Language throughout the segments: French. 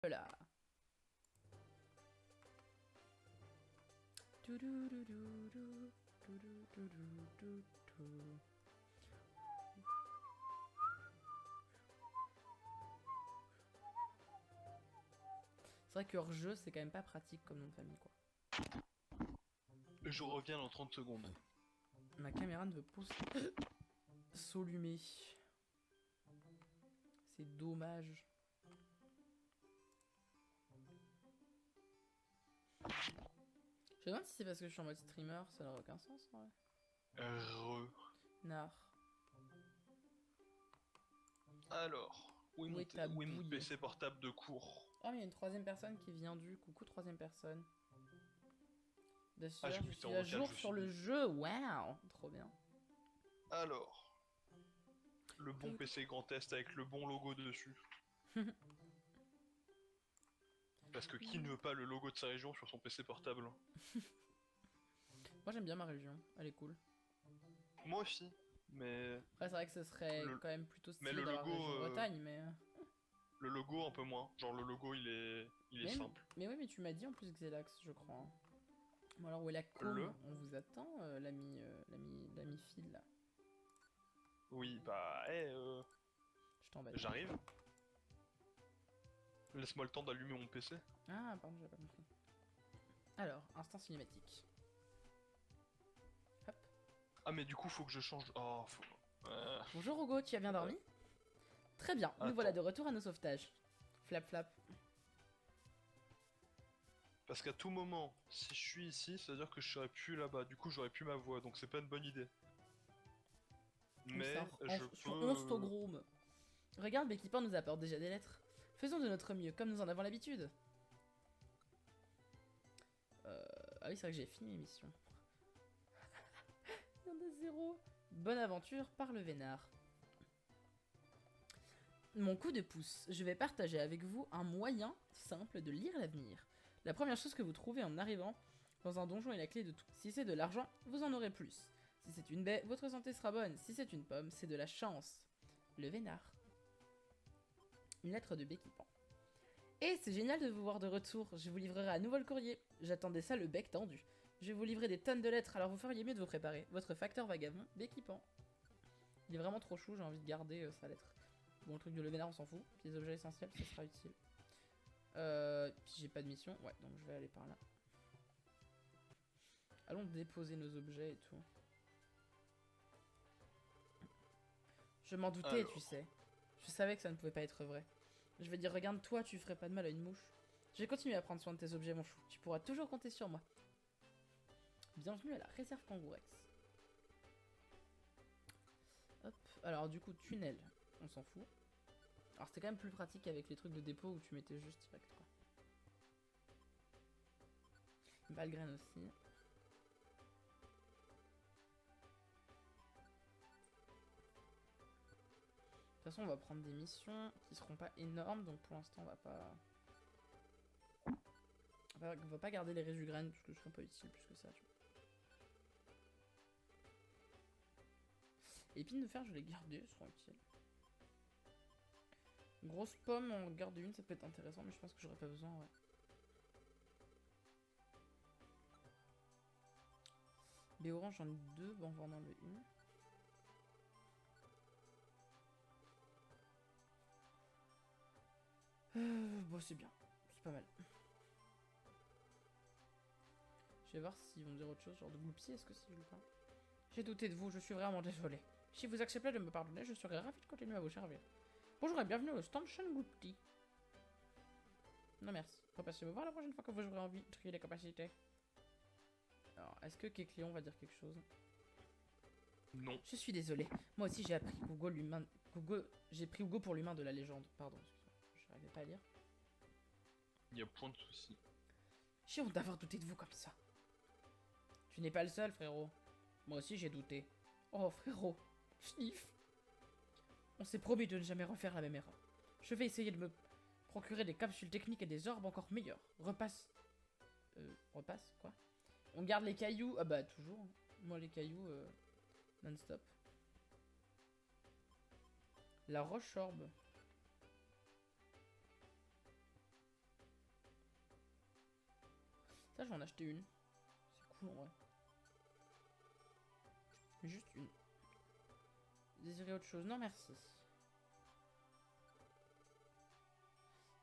Voilà. Toudoudoudoudou, toudoudoudoudou. C'est vrai que hors-jeu, c'est quand même pas pratique comme nom de famille, quoi. Je reviens dans 30 secondes. Ma caméra ne veut pas s'allumer. C'est dommage. Je me demande si c'est parce que je suis en mode streamer, ça n'a aucun sens, en vrai. Re. Nar. Alors, Où est ta où est mon bouille? PC portable de cours? Oh, mais il y a une troisième personne qui vient du. Coucou, troisième personne. Bien Ah, sûr, j'ai je cru que c'était suis en à vocal, je jour me suis sur le dit. jeu. Waouh, trop bien. Alors, le bon PC Grand Est avec le bon logo dessus. Parce que qui ne veut pas le logo de sa région sur son PC portable? Moi, j'aime bien ma région. Elle est cool. Moi aussi, mais Après, c'est vrai que ce serait le, quand même plutôt mais stylé d'avoir région Bretagne, mais. le logo un peu moins. Genre le logo il est simple. Mais oui, mais tu m'as dit en plus Xelax, je crois, hein. Bon, alors où est la com? Le, On vous attend, l'ami Phil, là. oui, bah, Je t'embête. j'arrive. Laisse-moi le temps d'allumer mon PC. Ah, pardon, j'avais pas compris. Alors, instant cinématique. Hop. Ah, mais du coup, faut que je change. Oh, faut. Euh, Bonjour Hugo, tu as bien euh, dormi? Très bien, nous voilà de attends. retour à nos sauvetages. Flap flap. Parce qu'à tout moment, si je suis ici, ça veut dire que je serais plus là-bas. Du coup, j'aurais plus ma voix, donc c'est pas une bonne idée. Oui, c'est Mais je sur peux. Instagram. Regarde, Becky nous apporte déjà des lettres. Faisons de notre mieux, comme nous en avons l'habitude. Ah oui, c'est vrai que j'ai fini l'émission. Il y en a zéro. Bonne aventure par le vénard. Mon coup de pouce, je vais partager avec vous un moyen simple de lire l'avenir. La première chose que vous trouvez en arrivant dans un donjon est la clé de tout. Si c'est de l'argent, vous en aurez plus. Si c'est une baie, votre santé sera bonne. Si c'est une pomme, c'est de la chance. Le vénard. Une lettre de Becky Pan. Et c'est génial de vous voir de retour. Je vous livrerai à nouveau le courrier. J'attendais ça le bec tendu. Je vais vous livrer des tonnes de lettres, alors vous feriez mieux de vous préparer. Votre facteur vagabond, Becky Pan. Il est vraiment trop chou, j'ai envie de garder sa lettre. Bon, le truc de Levénard, on s'en fout. Puis les objets essentiels, ça sera utile. Puis j'ai pas de mission. Ouais, donc je vais aller par là. Allons déposer nos objets et tout. Je m'en doutais, tu Alors. sais. Je savais que ça ne pouvait pas être vrai. Je vais dire, regarde, toi, tu ferais pas de mal à une mouche. Je vais continuer à prendre soin de tes objets, mon chou. Tu pourras toujours compter sur moi. Bienvenue à la réserve Kangourex. Hop. Alors, du coup, tunnel. On s'en fout. Alors, c'était quand même plus pratique avec les trucs de dépôt où tu mettais juste direct, quoi. Valgraine aussi. De toute façon, on va prendre des missions qui seront pas énormes, donc pour l'instant, on va pas... On va pas garder les résugraines, parce que ce seront pas utiles plus que ça, tu vois. Épines de fer, je vais les garder, elles seront utiles. Grosse pomme, on garde une, ça peut être intéressant, mais je pense que j'aurais pas besoin, ouais. Baie orange, j'en ai deux, bon, on va en enlever une. Bon, c'est bien, c'est pas mal. Je vais voir s'ils vont me dire autre chose, genre de gloupsier, est-ce que c'est ou pas. J'ai douté de vous, je suis vraiment désolé. Si vous acceptez de me pardonner, je serai ravi de continuer à vous servir. Bonjour et bienvenue au Stanchen Goupti. Non merci, repassez me voir la prochaine fois que vous aurez envie de trier les capacités. Alors, est-ce que Kekléon va dire quelque chose? Non. Je suis désolé. Moi aussi j'ai appris Hugo l'humain... J'ai pris Hugo pour l'humain de la légende. Pardon, excuse-moi. Je n'arrivais pas à lire. Il y a point de souci. J'ai honte d'avoir douté de vous comme ça. Tu n'es pas le seul, frérot. Moi aussi j'ai douté. Oh, frérot. Sniff. On s'est promis de ne jamais refaire la même erreur. Je vais essayer de me procurer des capsules techniques et des orbes encore meilleurs. Repasse. Repasse, quoi? On garde les cailloux. Ah bah, toujours. Moi, les cailloux, non-stop. La roche orbe. Ça, je vais en acheter une. C'est cool en vrai. Juste une. Désirez autre chose? Non, merci.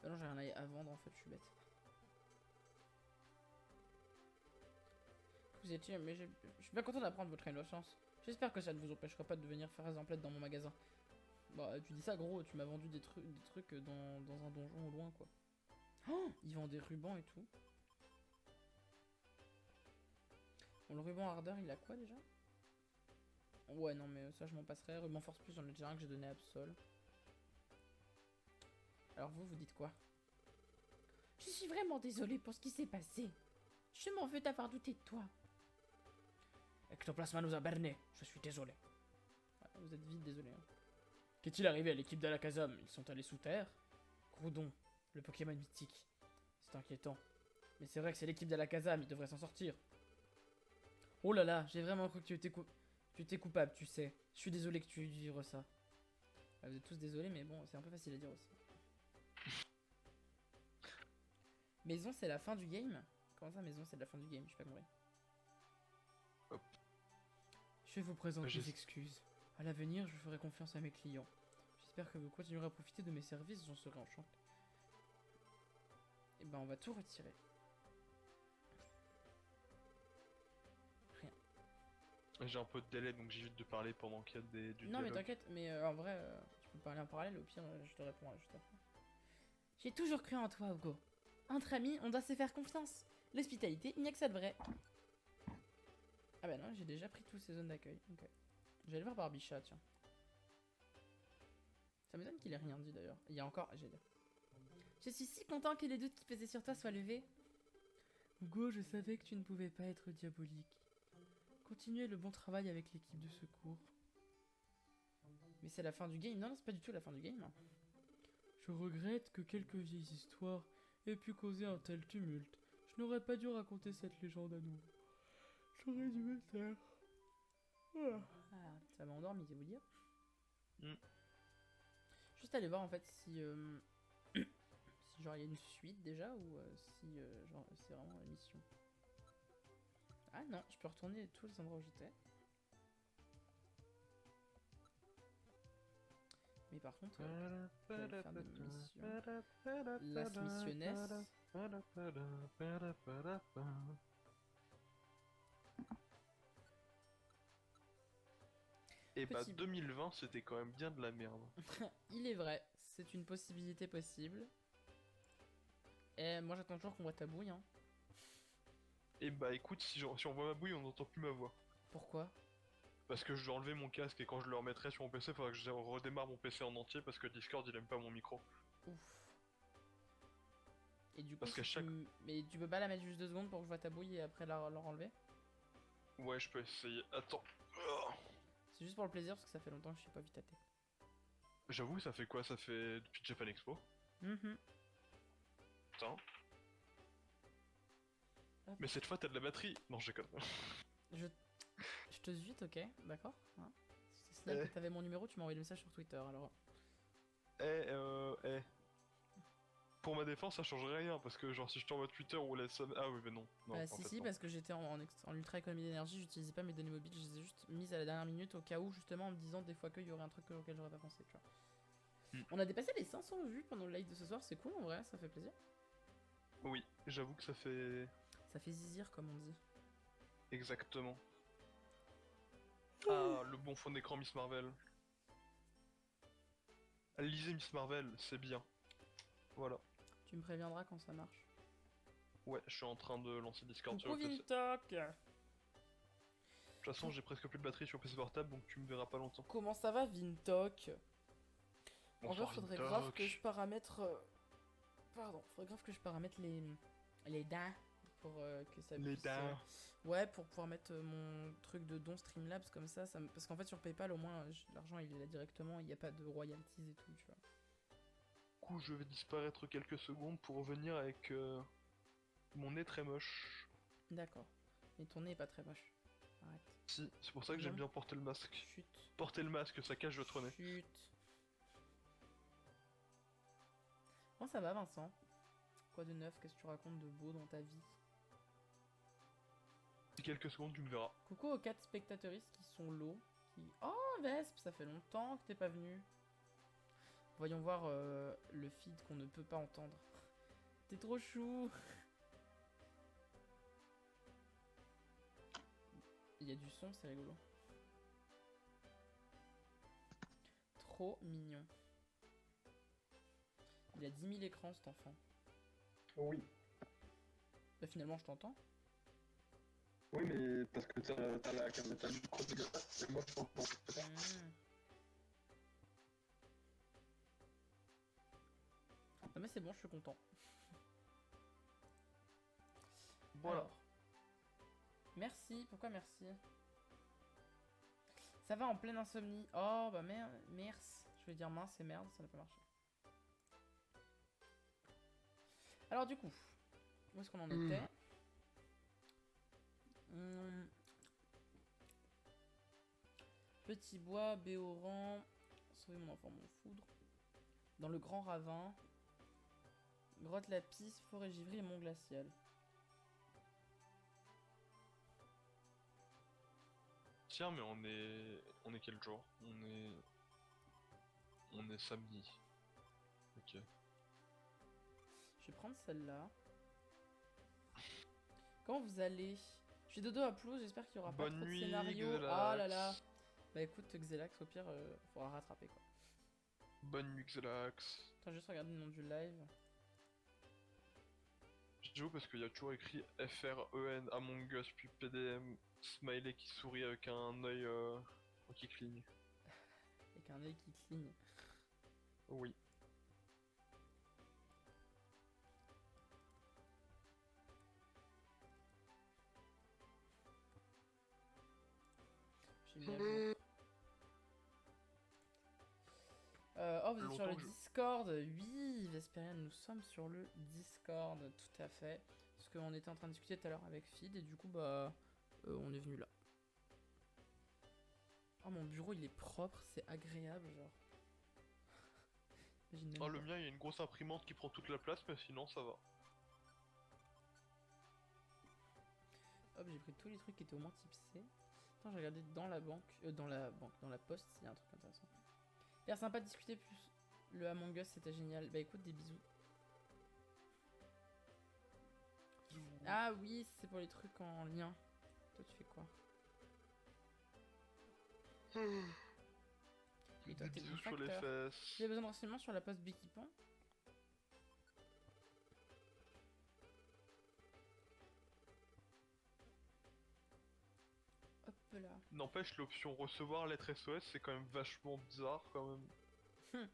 Ah non, j'ai rien à vendre en fait, je suis bête. Vous étiez, mais je suis bien content d'apprendre votre innocence. J'espère que ça ne vous empêchera pas de venir faire des emplettes dans mon magasin. Bah, tu dis ça, gros, tu m'as vendu des trucs dans un donjon au loin, quoi. Oh, ils vendent des rubans et tout. Bon, le ruban ardeur, il a quoi déjà? Ouais, non, mais ça, je m'en passerai. Ruban force plus, j'en ai déjà un que j'ai donné à Absol. Alors, vous dites quoi? Je suis vraiment désolée pour ce qui s'est passé. Je m'en veux d'avoir douté de toi. Ectoplasma nous a bernés, je suis désolé. Ouais, vous êtes vite désolé. Hein. Qu'est-il arrivé à l'équipe d'Alakazam? Ils sont allés sous terre? Groudon, le Pokémon mythique. C'est inquiétant. Mais c'est vrai que c'est l'équipe d'Alakazam, ils devraient s'en sortir. Oh là là, j'ai vraiment cru que tu étais coupable, tu sais. Je suis désolé que tu aies dû vivre ça. Ah, vous êtes tous désolés, mais bon, c'est un peu facile à dire aussi. Maison, c'est la fin du game? Comment ça, maison, c'est la fin du game? Je suis pas compris. Hop. Je vous présente J'ai- mes excuses. À l'avenir, je ferai confiance à mes clients. J'espère que vous continuerez à profiter de mes services, j'en serai enchanté. Et ben, on va tout retirer. J'ai un peu de délai donc j'évite de parler pendant qu'il y a du Non, mais dialogue. t'inquiète, mais en vrai, tu peux parler en parallèle, au pire, je te réponds juste après. J'ai toujours cru en toi, Hugo. Entre amis, on doit se faire confiance. L'hospitalité, il n'y a que ça de vrai. Ah bah non, j'ai déjà pris toutes ces zones d'accueil. Ok. J'allais voir Barbichat, tiens. Ça m'étonne qu'il ait rien dit d'ailleurs. Il y a encore... J'ai dit. Je suis si content que les doutes qui pesaient sur toi soient levés. Hugo, je savais que tu ne pouvais pas être diabolique. Continuez le bon travail avec l'équipe de secours. Mais c'est la fin du game. Non, non, c'est pas du tout la fin du game. Je regrette que quelques vieilles histoires aient pu causer un tel tumulte. Je n'aurais pas dû raconter cette légende à nouveau. J'aurais dû me taire. Ah. Ah, ça m'a endormi, c'est vous dire. Mm. Juste aller voir en fait si... si genre il y a une suite déjà ou si genre c'est vraiment la mission. Ah non, je peux retourner tous les endroits où j'étais. Mais par contre, je vais aller faire des missions. Las Missiones. Et bah Petit- 2020 c'était quand même bien de la merde. Il est vrai, c'est une possibilité possible. Et moi j'attends toujours qu'on voit ta bouille. Hein. Et bah écoute, si on voit ma bouille on n'entend plus ma voix. Pourquoi? Parce que je dois enlever mon casque et quand je le remettrai sur mon PC, faudra que je redémarre mon PC en entier parce que Discord il aime pas mon micro. Ouf. Et du coup, Parce qu'à chaque- mais tu peux pas la mettre juste 2 secondes pour que je vois ta bouille et après la enlever? Ouais, je peux essayer. Attends. Oh. C'est juste pour le plaisir parce que ça fait longtemps que je suis pas vu tâter. J'avoue, ça fait quoi? Ça fait depuis Japan Expo. Mhm. Putain. Hop. Mais cette fois t'as de la batterie. Non, je déconne. Je te zute, ok, d'accord. Hein. Si c'est là que t'avais mon numéro, tu m'as envoyé le message sur Twitter alors. Eh. Pour ma défense, ça changerait rien parce que, genre, si je t'envoie Twitter ou la somme. Ah oui, mais non. Non, en Si, fait, si, non. parce que j'étais en ultra économie d'énergie, j'utilisais pas mes données mobiles, je les ai juste mises à la dernière minute au cas où, justement, en me disant des fois qu'il y aurait un truc auquel j'aurais pas pensé, tu vois. On a dépassé les 500 vues pendant le live de ce soir, c'est cool en vrai, ça fait plaisir. Oui, j'avoue que ça fait. Ça fait zizir, comme on dit. Exactement. Ah, le bon fond d'écran Miss Marvel. Lisez Miss Marvel, c'est bien. Voilà. Tu me préviendras quand ça marche. Ouais, je suis en train de lancer Discord sur Coucou le PC. De Vintoc! toute façon, j'ai presque plus de batterie sur le PC portable, donc tu me verras pas longtemps. Comment ça va Vintoc? En vrai, Bonsoir, faudrait Vintoc. grave que je paramètre... Pardon, faudrait grave que je paramètre les dents pour que ça Les puisse... dents. Ouais, pour pouvoir mettre mon truc de don Streamlabs comme ça, parce qu'en fait sur PayPal au moins l'argent il est là directement, il n'y a pas de royalties et tout, tu vois. Du coup, je vais disparaître quelques secondes pour revenir avec mon nez très moche. D'accord. Mais ton nez est pas très moche. Arrête. Si, c'est pour ça que j'aime bien porter le masque. Chut. Porter le masque, ça cache votre nez. Chut. Comment ça va Vincent? Quoi de neuf? Qu'est-ce que tu racontes de beau dans ta vie? D'ici quelques secondes, tu me verras. Coucou aux 4 spectateuristes qui sont low. Oh, Vesp, ça fait longtemps que t'es pas venu. Voyons voir le feed qu'on ne peut pas entendre. T'es trop chou. Il y a du son, c'est rigolo. Trop mignon. Il a 10 000 écrans cet enfant. Oui. Bah, finalement, je t'entends. Oui, mais parce que t'as le micro dégueulasse, et moi je t'entends. Mmh. Non mais c'est bon, je suis content. Voilà. Alors. Merci, pourquoi merci? Ça va en pleine insomnie. Oh bah merde, merci. Je vais dire mince et merde, ça n'a pas marché. Alors du coup, où est-ce qu'on en était? Petit bois, Béoran, sauver mon enfant, mon foudre. Dans le grand ravin. Grotte Lapis, forêt givry et mont glacial. Tiens, mais on est quel jour? On est samedi. Ok. Je vais prendre celle-là. Comment vous allez? Je suis dodo à Plouse, j'espère qu'il y aura pas Bonne trop de nuit, scénarios. Xelax. Ah là là. Bah écoute, Xelax, au pire, faudra rattraper quoi. Bonne nuit, Xelax. Attends, juste regarder le nom du live. Je joue parce qu'il y a toujours écrit FREN Among Us puis PDM Smiley qui sourit avec un œil qui cligne. Avec un œil qui cligne. Oui. J'ai mis à jour. Oh, vous êtes sur le Longtemps que je- Discord. Oui, Vesperian, nous sommes sur le Discord, tout à fait. Parce qu'on était en train de discuter tout à l'heure avec Fid et du coup, bah, on est venu là. Oh, mon bureau, il est propre, c'est agréable, genre. Imagine même Ah, le pas. mien, il y a une grosse imprimante qui prend toute la place, mais sinon ça va. Hop, j'ai pris tous les trucs qui étaient au moins tipsés. Attends, j'ai regardé dans la banque, dans la poste, s'il y a un truc intéressant. L'air sympa de discuter plus. Le Among Us, c'était génial. Bah écoute, des bisous. Ah oui, c'est pour les trucs en lien. Toi, tu fais quoi? Et toi, Des t'es bisous le sur les facteur. fesses. J'ai besoin de renseignements sur la poste Béquipon. Hop là. N'empêche, l'option recevoir lettre SOS, c'est quand même vachement bizarre quand même.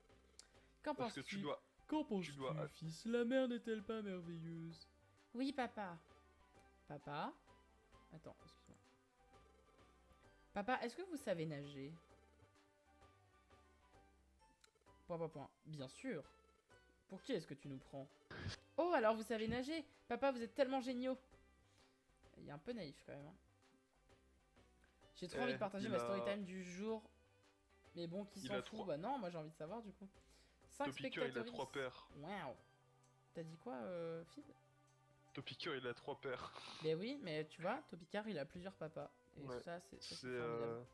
Qu'en Parce que tu penses-tu? dois. Qu'en penses-tu, dois- fils? La mer n'est-elle pas merveilleuse? Oui, papa. Papa? Attends, excuse-moi. Papa, est-ce que vous savez nager? Point. Bien sûr. Pour qui est-ce que tu nous prends? Oh, alors vous savez nager? Papa, vous êtes tellement géniaux. Il est un peu naïf quand même. Hein. J'ai trop envie de partager ma story time du jour. Mais bon, qui Il s'en a fout? trois- Bah non, moi j'ai envie de savoir du coup. 5 Topicker, il a spectateurs. 3 paires. Waouh. T'as dit quoi, Fid? Topicker, il a 3 paires. Ben oui, mais tu vois, Topicard il a plusieurs papas. Et Ouais, ça, c'est C'est formidable.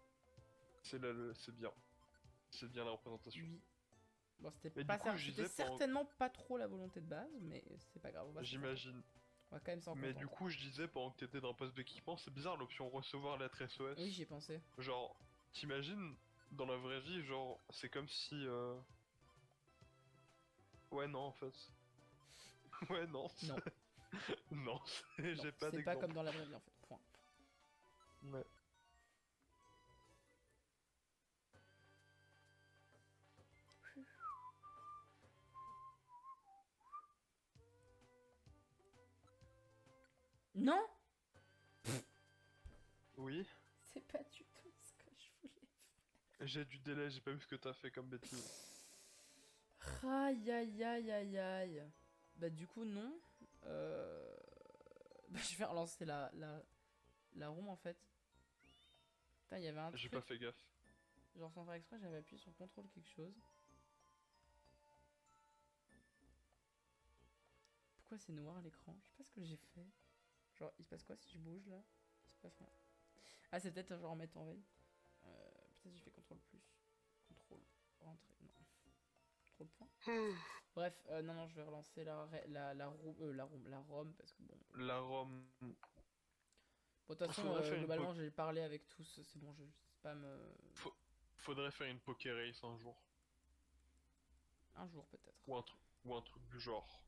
c'est bien. C'est bien la représentation. Oui. Bon, c'était Mais du pas coup, ça. je C'était disais pendant- certainement pas trop la volonté de base, mais c'est pas grave. J'imagine. On va quand même s'en Mais contenter. du coup, je disais pendant que t'étais dans le poste d'équipement, c'est bizarre l'option recevoir lettre SOS. Oui, j'y ai pensé. Genre, t'imagines, dans la vraie vie, genre, c'est comme si. Ouais, non, en fait. Ouais, non. Non. Non, Non, j'ai pas c'est d'exemple. pas comme dans la vraie vie en fait. Point. Ouais. Non, Oui, c'est pas du tout ce que je voulais. j'ai du délai, j'ai pas vu ce que t'as fait comme bêtise. Aïe aïe aïe aïe aïe. Bah du coup non. Bah, je vais relancer la room en fait. Putain, il y avait un J'ai truc. pas fait gaffe. Genre sans faire exprès, j'avais appuyé sur contrôle quelque chose. Pourquoi c'est noir l'écran? Je sais pas ce que j'ai fait. Genre, il se passe quoi si je bouge là? C'est pas ça. Ah, c'est peut-être genre mettre en veille. Peut-être j'ai fait contrôle plus. Contrôle. Rentrer. Non. Contrôle point. Bref, non, je vais relancer la ROM parce que bon. La ROM. Bon, de toute façon, Faudrait faire une globalement, j'ai parlé avec tous. C'est bon, je spam Faudrait faire une Poké Race un jour. un jour peut-être. Ou un truc du genre.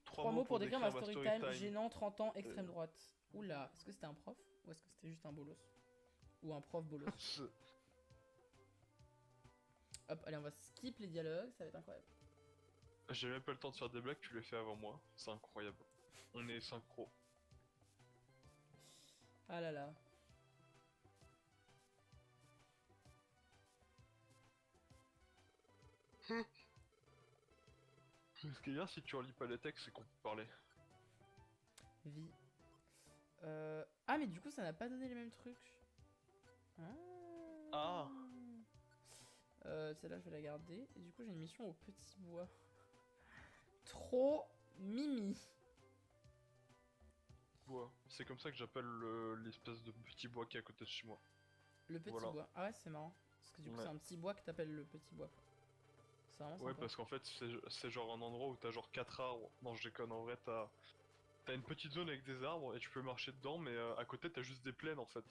3 mots pour décrire ma story time. time. Gênant, 30 ans, extrême droite. Oula, est-ce que c'était un prof ou est-ce que c'était juste un bolos? Ou un prof bolos? Hop, allez, on va skip les dialogues, ça va être incroyable. J'ai même pas le temps de faire des blagues, tu les fais avant moi. C'est incroyable. On est synchro. Ah là là. Ce qui est bien, si tu relis pas les textes, c'est qu'on peut parler. Vie. Ah, mais du coup, ça n'a pas donné les mêmes trucs. Ah. Celle-là, je vais la garder. Et du coup, j'ai une mission au petit bois. Trop mimi. Bois. C'est comme ça que j'appelle l'espèce de petit bois qui est à côté de chez moi. Le petit Voilà. bois. Ah ouais, c'est marrant. Parce que du coup, Ouais. c'est un petit bois que t'appelles le petit bois. C'est vraiment Ouais, sympa. parce qu'en fait, c'est genre un endroit où t'as genre 4 arbres. Non, je déconne, en vrai, t'as une petite zone avec des arbres et tu peux marcher dedans, mais à côté, t'as juste des plaines en fait.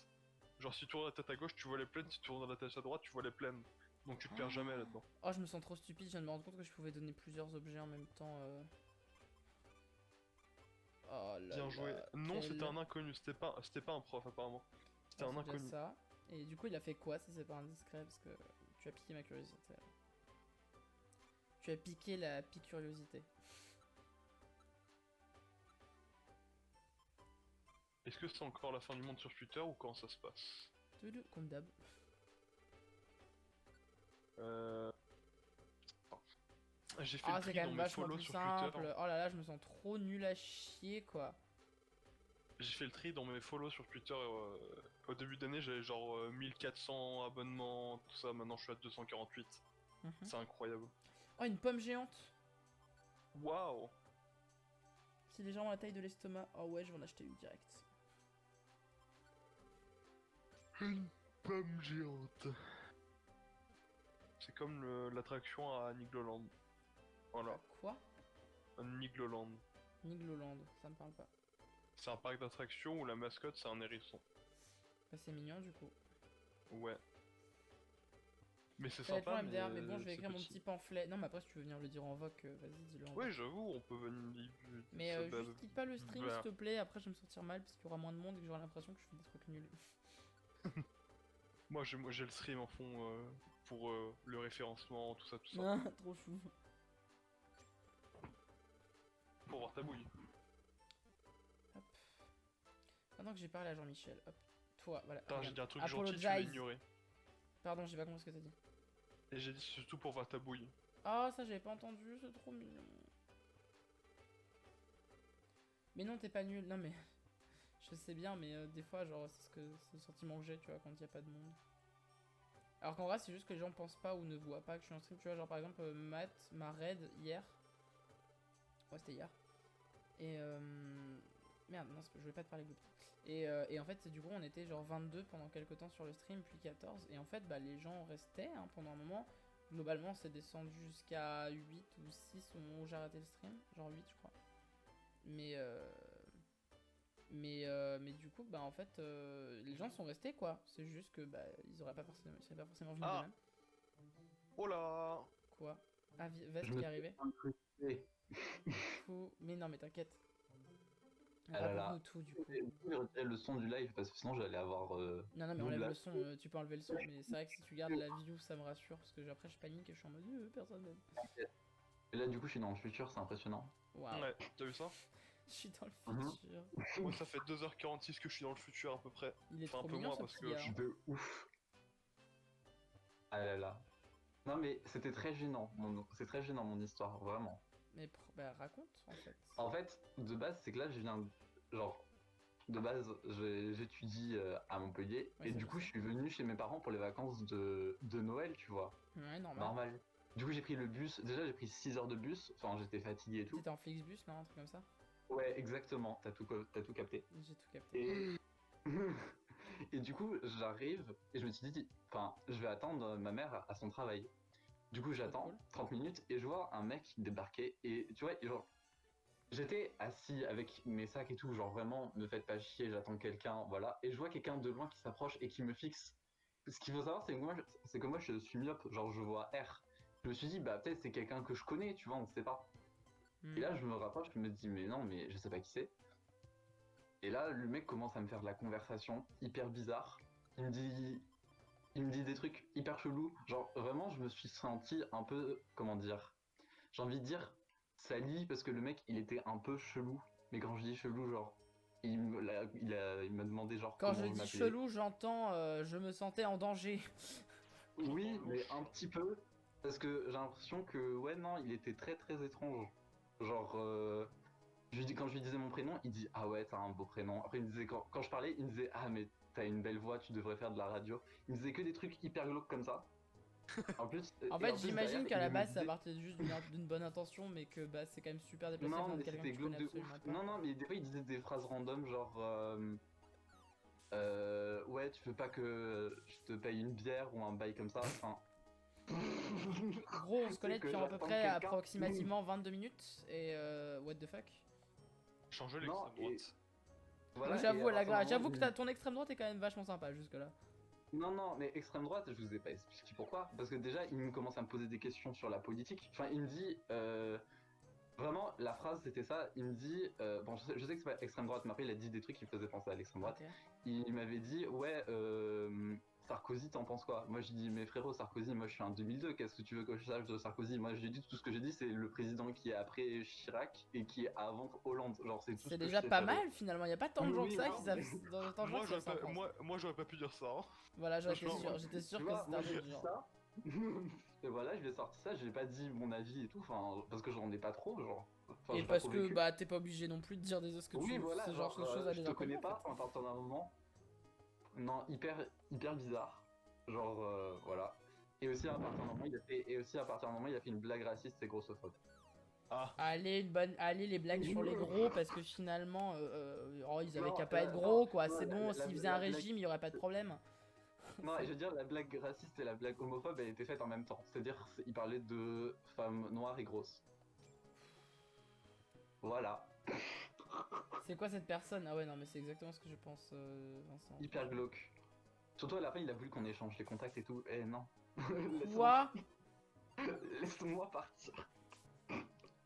Genre, si tu tournes la tête à gauche, tu vois les plaines, si tu tournes la tête à droite, tu vois les plaines. Donc tu te perds jamais là-dedans. Oh, je me sens trop stupide, je viens de me rendre compte que je pouvais donner plusieurs objets en même temps. Oh là Bien là, joué. Non, quel- c'était un inconnu, c'était pas un prof apparemment. C'était Ah, un c'est déjà inconnu. ça. Et du coup, il a fait quoi si c'est pas indiscret? Parce que tu as piqué ma curiosité. Tu as piqué la curiosité. Est-ce que c'est encore la fin du monde sur Twitter ou quand ça se passe? Comme d'hab. J'ai fait Ah, le c'est tri quand dans même mes vachement follow plus sur simple. Twitter. Oh là là, je me sens trop nul à chier, quoi. J'ai fait le tri dans mes follow sur Twitter. Au début d'année, j'avais genre 1400 abonnements, tout ça. Maintenant, je suis à 248. Mhm. C'est incroyable. Oh, une pomme géante. Waouh! Si les gens ont la taille de l'estomac, oh ouais, je vais en acheter une direct. Une pomme géante. C'est comme l'attraction à Nigloland. Voilà, Quoi? Nigloland. Nigloland, ça me parle pas. C'est un parc d'attractions où la mascotte c'est un hérisson. Bah, c'est mignon du coup. Ouais. Mais c'est Ça va être sympa, long MDR, mais bon, je vais c'est écrire mon petit pamphlet. Non, mais après, si tu veux venir le dire en voc, vas-y, dis-le en voc. Ouais, j'avoue, on peut venir. Mais ça- bah, juste quitte pas le stream, bah, s'il te plaît. Après, je vais me sentir mal parce qu'il y aura moins de monde et que j'aurai l'impression que je fais des trucs nuls. Moi, j'ai le stream en fond pour le référencement, tout ça, tout ça. Ah, trop chou. Pour voir ta bouille. Hop. Maintenant que j'ai parlé à Jean-Michel, hop. Toi, voilà. Putain, j'ai regarde. dit un truc gentil, tu l'as Apologize. ignoré. Pardon, j'ai pas compris ce que t'as dit. Et j'ai dit surtout pour voir ta bouille. Oh, ça j'avais pas entendu, c'est trop mignon. Mais non, t'es pas nul. Non, mais. Je sais bien, mais des fois, genre, c'est le sentiment que j'ai, tu vois, quand il y a pas de monde. Alors qu'en vrai, c'est juste que les gens pensent pas ou ne voient pas que je suis en stream, tu vois. Genre, par exemple, Matt m'a raid hier. Ouais, c'était hier. Et merde, non, je voulais pas te parler, Gloop. Et en fait, du coup, on était genre 22 pendant quelques temps sur le stream, puis 14. Et en fait, bah, les gens restaient hein, pendant un moment. Globalement, c'est descendu jusqu'à 8 ou 6 au moment où j'ai arrêté le stream. Genre 8, je crois. Mais du coup, bah, en fait, les gens sont restés, quoi. C'est juste que, bah, ils seraient pas forcément venus Ah. de même. Oh là! Quoi? Ah, Vest Je qui me est arrivé. incrusté. Fou. Mais non, mais t'inquiète. Ah là là. Raconte-nous tout, du coup. J'ai retiré le son du live parce que sinon j'allais avoir. Non, mais double enlève le lag. son, tu peux enlever le son, mais c'est vrai que si tu gardes la view, ça me rassure, parce que après je panique et je suis en mode personne n'aime. Et là, du coup, je suis dans le futur, c'est impressionnant. Waouh, Ouais, t'as vu ça? je suis dans Mhm. le futur. Moi, ça fait 2h46 que je suis dans le futur à peu près. Il est Enfin, un trop peu mignon moins ce parce petit que gars. je- hein. De ouf. Ah là là. Non, mais c'était très gênant. C'est très gênant mon histoire, vraiment. Mais bah, raconte en fait. En fait, de base, c'est que là, je viens. Genre, de base, j'étudie à Montpellier. Ouais, Et ça, du je coup, sais. je suis venu chez mes parents pour les vacances de Noël, tu vois. Ouais, normal. Normal. Du coup, j'ai pris le bus. Déjà, j'ai pris 6 heures de bus. Enfin, j'étais fatigué et tout. T'étais en Flixbus, non? Un truc comme ça? Ouais, exactement. T'as tout capté. J'ai tout capté. Et... et du coup, j'arrive et je me suis dit, enfin, je vais attendre ma mère à son travail. Du coup, j'attends cool. 30 minutes et je vois un mec débarquer. Et tu vois, genre, j'étais assis avec mes sacs et tout, genre vraiment, me faites pas chier, j'attends quelqu'un, voilà. Et je vois quelqu'un de loin qui s'approche et qui me fixe. Ce qu'il faut savoir, c'est que moi, je suis myope, genre je vois R. Je me suis dit, bah peut-être c'est quelqu'un que je connais, tu vois, on sait pas. Hmm. Et là, je me rapproche, je me dis, mais non, mais je sais pas qui c'est. Et là, le mec commence à me faire de la conversation hyper bizarre. Il me dit des trucs hyper chelous. Genre, vraiment, je me suis senti un peu, comment dire, j'ai envie de dire sali parce que le mec, il était un peu chelou. Mais quand je dis chelou, genre, il m'a demandé genre Quand comment je je dis m'appelais. chelou, j'entends je me sentais en danger. Oui, J'entends mais louche. un petit peu. Parce que j'ai l'impression que, ouais, non, il était très très étrange. Genre, quand je lui disais mon prénom, il dit ah ouais, t'as un beau prénom. Après, il me disait, quand je parlais, il me disait ah, mais t'as une belle voix, tu devrais faire de la radio. Il me disait que des trucs hyper glauques comme ça. En plus, En et fait, en plus j'imagine derrière, qu'à la il me base, ça disait partait juste d'une bonne intention, mais que bah, c'est quand même super déplacé non, venant de mais quelqu'un c'était que tu glauque connais de absolument ouf. pas. Non, non, mais des fois, il disait des phrases random, genre ouais, tu veux pas que je te paye une bière ou un bail comme ça. Enfin, Gros, on se connaît c'est que depuis à peu j'attends près quelqu'un. approximativement 22 minutes, et what the fuck. Changer Non, l'extrême et droite. voilà. Et J'avoue, à partir d'un moment, j'avoue que ton extrême droite est quand même vachement sympa jusque-là. non, non, mais extrême droite, je vous ai pas expliqué pourquoi. Parce que déjà, il me commence à me poser des questions sur la politique. Enfin, il me dit, vraiment, la phrase c'était ça. Il me dit, bon, je sais que c'est pas extrême droite, mais après, il a dit des trucs qui me faisaient penser à l'extrême droite. Ok. Il m'avait dit, ouais, Sarkozy, t'en penses quoi? Moi, je dis, mais frérot, Sarkozy, moi, je suis en 2002. Qu'est-ce que tu veux que je sache de Sarkozy? Moi, j'ai dit tout ce que j'ai dit, c'est le président qui est après Chirac et qui est avant Hollande. Genre, c'est tout ce C'est que je déjà sais, pas frérot. mal finalement, y a pas tant de gens que Oui, ça non, qui savent. mais- Tant de gens qui savent ça en France. Moi, j'aurais pas pu dire ça. Hein. Voilà, Franchement, j'étais sûr Tu que vois, c'était moi un j'ai truc dit du genre. ça. Et voilà, je lui ai sorti ça, j'ai pas dit mon avis et tout, enfin, parce que j'en ai pas trop, genre. Enfin, Et j'ai pas parce trop que vécu. bah t'es pas obligé non plus de dire ce que Oui, tu voilà, ce genre genre, de choses à je des te inconnus connais en pas, fait. à partir d'un moment. Non, hyper bizarre. Genre, voilà. Et aussi, à partir d'un moment, il a fait une blague raciste et grossophobe. Ah, Allez les blagues sur les gros parce que finalement oh, ils avaient Non, qu'à pas être non, gros quoi, non, c'est bon, s'ils faisaient un blague- régime, il y aurait pas de problème. Non, et je veux dire, la blague raciste et la blague homophobe, elle était faite en même temps. C'est-à-dire, il parlait de femmes noires et grosses. Voilà. C'est quoi cette personne? Ah ouais non mais c'est exactement ce que je pense Vincent. Hyper glauque. Surtout à la fin, il a voulu qu'on échange les contacts et tout. Eh non. Quoi? Laisse-moi partir.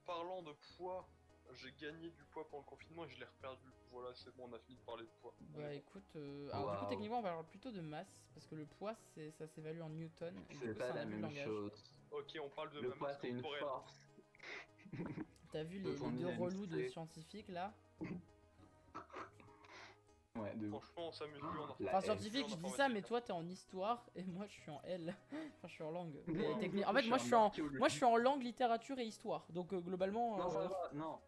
parlant de poids, j'ai gagné du poids pendant le confinement et je l'ai reperdu. Voilà, c'est bon, on a fini de parler de poids. Bah écoute, alors du coup Waouh. techniquement on parle plutôt de masse parce que le poids ça s'évalue en newton et du C'est coup pas c'est un la abus de même langage. chose. Ok, on parle de Le ma poids, masse c'est une corporelle. force. T'as vu de les ton deux relous de IMC. scientifiques là? Ouais, de ouf. Franchement, on s'amuse plus en La Enfin haine. scientifique je dis ça mais toi t'es en histoire et moi je suis en L. Enfin je suis en langue. Mais Moi, en fait moi je suis en langue, littérature et histoire. Donc globalement Non, ça va, non.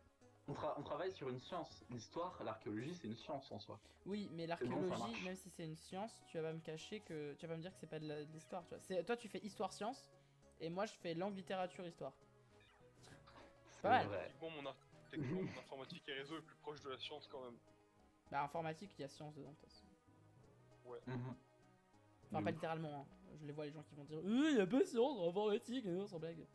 On travaille sur une science. L'histoire, l'archéologie, c'est une science en soi. oui, mais bon, ça l'archéologie, marche. même si c'est une science, tu vas pas me cacher que tu vas pas me dire que c'est pas de l'histoire, tu vois. Toi tu fais histoire science et moi je fais langue, littérature, histoire. C'est Pas mal. vrai. Techniquement, mon informatique et réseau est plus proche de la science quand même. Bah informatique, il y a science dedans de toute façon. Mhm. Enfin De pas ouf. littéralement hein. Je les vois les gens qui vont dire il y a pas science en informatique, non sans blague.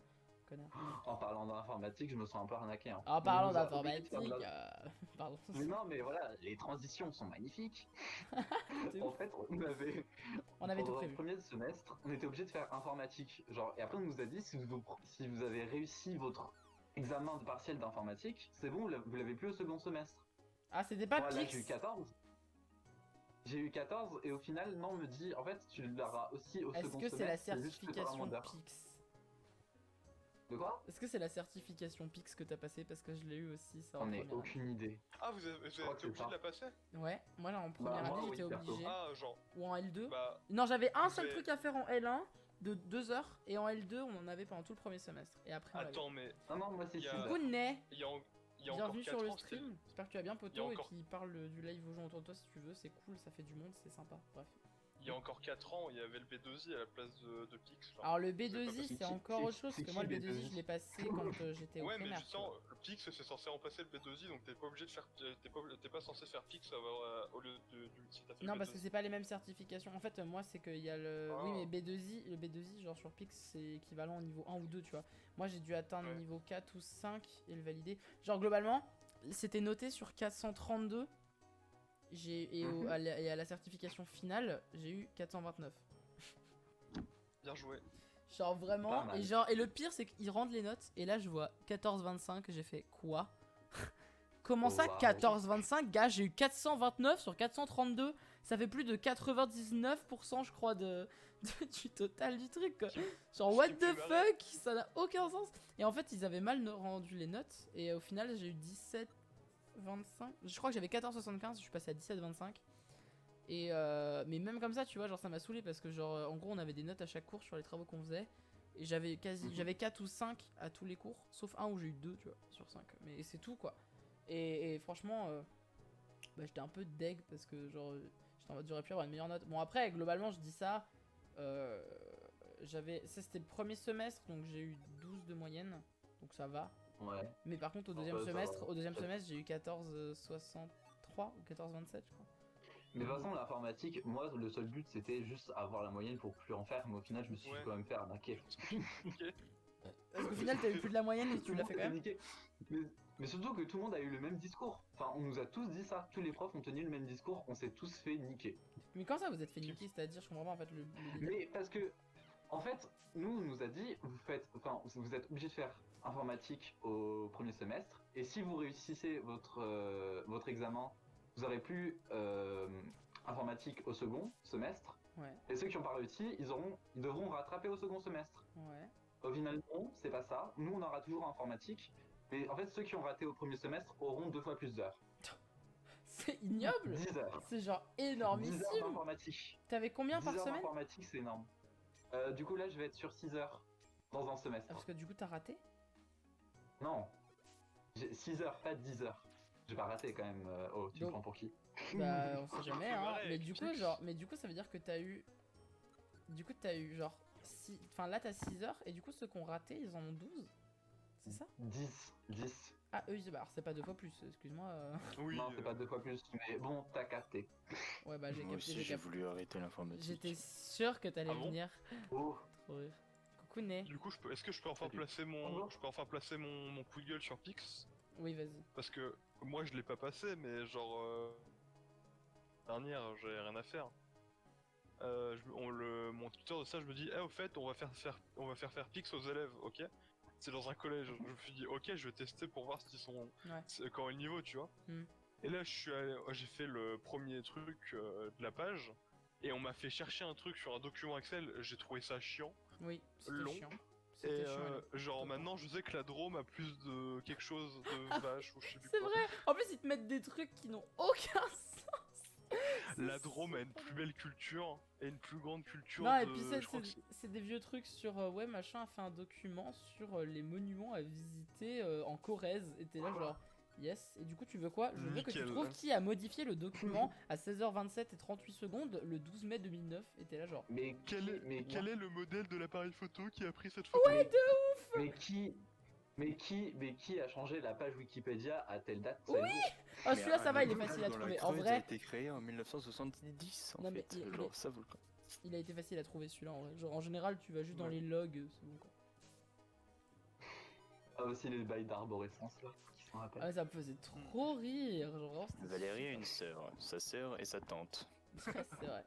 Connard. En parlant d'informatique, je me sens un peu arnaqué. Hein. En parlant On nous a obligé de d'informatique, faire de la- pardon. Mais non, mais voilà, les transitions sont magnifiques. C'est En ouf. fait, On avait tout pendant le prévu. premier semestre, on était obligé de faire informatique. Genre, et après, on nous a dit si vous avez réussi votre examen de partiel d'informatique, c'est bon, vous l'avez plus au second semestre. Ah c'était pas Moi, là, Pix. j'ai eu 14. J'ai eu 14 et au final, non, on me dit, en fait, tu l'auras aussi au Est-ce second que semestre. c'est la juste que t'auras certification moins d'heures. Pix? De quoi? Est-ce que c'est la certification Pix que t'as passé parce que je l'ai eu aussi ça en J'en ai première année. aucune idée. Ah, vous avez crois que été c'est obligé ça. de la passer? Ouais, moi là en première moi, année oui, j'étais perso. obligé. Ah, genre, Ou en L2. bah, Non, j'avais un vous seul avez- truc à faire en L1 de 2 heures et en L2 on en avait pendant tout le premier semestre. Et après on l'avait. attends, mais Non, non, moi, c'est Il y a- 6 heures. Good day. il y a, il y a encore Bienvenue 4 sur le ans, c'était- stream. J'espère que tu vas bien Il y a poto et encore- qu'il parle du live aux gens autour de toi si tu veux. C'est cool, ça fait du monde, c'est sympa. Bref. Il y a encore 4 ans, il y avait le B2I à la place de Pix. genre. Alors le C'est pas B2I possible. c'est encore autre chose, c'est parce que moi le qui, B2I B2I? je l'ai passé quand j'étais au Ouais, mais primaire. justement, le Pix c'est censé remplacer le B2I, donc t'es pas obligé de faire. T'es pas censé faire Pix au lieu du. Si t'as fait le Non, parce que B2I. c'est pas les mêmes certifications. En fait, moi, c'est qu'il y a le. Ah. Oui, mais B2I, le B2I, genre sur Pix, c'est équivalent au niveau 1 ou 2, tu vois. Moi, j'ai dû atteindre Ouais. niveau 4 ou 5 et le valider. Genre, globalement, c'était noté sur 432. Et à la certification finale, j'ai eu 429. Bien joué. Genre, Pas vraiment. mal. Et le pire, c'est qu'ils rendent les notes. Et là, je vois 14,25. J'ai fait quoi? Comment Oh, ça, wow. 14,25? Gars, j'ai eu 429 sur 432. Ça fait plus de 99%, je crois, du total du truc, quoi. Genre, what the fuck? Ça n'a aucun sens. Et en fait, ils avaient mal rendu les notes. Et au final, j'ai eu 17,25. Je crois que j'avais 14,75. Je suis passé à 17,25. Et mais même comme ça, tu vois, genre, ça m'a saoulé parce que, genre, en gros, on avait des notes à chaque cours sur les travaux qu'on faisait. Et j'avais j'avais 4 ou 5 à tous les cours. Sauf un où j'ai eu 2, tu vois, sur 5. Mais c'est tout, quoi. Et franchement, bah, j'étais un peu deg parce que genre j'étais en mode j'aurais pu avoir une meilleure note. Bon après globalement je dis ça, ça c'était le premier semestre donc j'ai eu 12 de moyenne donc ça va. Ouais. Mais par contre au Non, deuxième ça va. semestre, j'ai eu 14,63 ou 14,27 je crois. Mais de toute façon, l'informatique, moi, le seul but, c'était juste avoir la moyenne pour plus en faire, mais au final, je me suis Ouais. quand même fait arnaquer. Parce qu'au final t'as eu plus de la moyenne et tu l'as fait quand même. Niqué. Mais surtout que tout le monde a eu le même discours. Enfin, on nous a tous dit ça. Tous les profs ont tenu le même discours. On s'est tous fait niquer. Mais quand ça vous êtes fait niquer, c'est-à-dire je comprends pas en fait le délire. Mais parce que, en fait, nous, on nous a dit, vous êtes obligé de faire informatique au premier semestre. Et si vous réussissez votre examen, vous aurez plus informatique au second semestre. Ouais, Et ceux qui n'ont pas réussi, ils devront rattraper au second semestre. ouais. Au final, non, c'est pas ça. Nous, on aura toujours informatique. Mais en fait, ceux qui ont raté au premier semestre auront 2 fois plus d'heures. C'est ignoble. 10 heures. C'est genre 10 heures énormissime. d'informatique. T'avais combien 10 par heures semaine? d'informatique, c'est énorme. Du coup, là, je vais être sur 6 heures dans un Ah, semestre. parce que du coup t'as raté. Non. J'ai 6 heures, pas 10 heures. J'ai pas raté quand même. Oh, tu me Donc- prends pour qui? Bah on sait jamais hein. marrer Mais avec du coup Pix. genre ça veut dire que t'as eu. Du coup t'as eu genre enfin là t'as 6 heures et du coup ceux qui ont raté ils en ont 12. C'est ça? 10. Ah eux ils c'est pas 2 fois plus, excuse-moi. Oui. Non, c'est pas 2 fois plus. Mais bon, t'as capté. Ouais bah j'ai Moi capté, aussi, j'ai j'ai capté. voulu arrêter l'informatique. J'étais sûr que t'allais Ah bon venir. Oh. Trop rire. Coucou Né. Du coup, est-ce que je peux enfin Salut. placer Bonjour. mon coup de gueule sur Pix? Oui vas-y. Parce que moi je l'ai pas passé, mais genre dernière, j'avais rien à faire. Mon tuteur de ça, je me dis, au fait, on va faire Pix aux élèves, ok? C'est dans un collège. Je me suis dit, ok, je vais tester pour voir s'ils sont comment est le niveau, tu vois. Hmm. Et là, j'ai fait le premier truc de la page, et on m'a fait chercher un truc sur un document Excel. J'ai trouvé ça chiant. Oui, c'était Long. chiant. Et C'était chiant. là. genre Totalement. maintenant, je sais que la Drôme a plus de quelque chose de vache ou je sais plus C'est quoi. vrai. En plus ils te mettent des trucs qui n'ont aucun sens. La Drôme a une plus belle culture et une plus grande culture Non, de... et puis je crois que c'est des vieux trucs sur ouais, machin a fait un document sur les monuments à visiter en Corrèze. Et t'es là, genre, yes. Et du coup, tu veux quoi? Je veux que tu Nickel. trouves qui a modifié le document à 16h27 et 38 secondes le 12 mai 2009. Et t'es là, genre, Mais Quel qui- est le modèle de l'appareil photo qui a pris cette photo? mais qui a changé la page Wikipédia à telle date? Oui. Ah, Mais celui-là, ça un va, il est image facile à dans la trouver. En Creuse a vrai, été créé en 1970 en Non, mais fait. il Genre, est- ça vaut le coup. il a été facile à trouver celui-là en vrai. Genre, en général, tu vas juste dans Ouais. les logs, c'est bon quoi. Ah, aussi les bails d'arborescence là, qui s'en rappellent. Ah, ça me faisait trop rire. Genre, vraiment, c'était Valérie a super. une sœur, sa sœur et sa tante. Ouais, c'est vrai.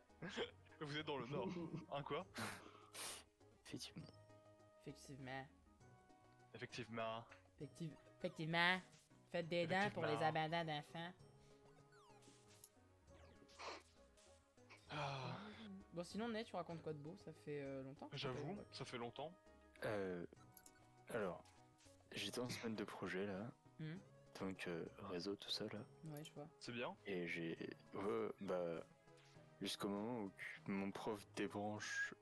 Vous êtes dans le nord. Hein quoi? Effectivement. Effectivement. Effectivement. Effectivement. Faites des dents pour les Effectivement. abandons d'enfants. Ah, Bon, sinon, Ney, tu racontes quoi de beau? Ça fait longtemps que je t'ai pas j'avoue, vu. ça fait longtemps. Alors, j'étais en semaine de projet là. Mhm. Donc, réseau, tout ça là. Ouais, je vois. C'est bien. Et j'ai. Ouais, bah. Jusqu'au moment où mon prof débranche,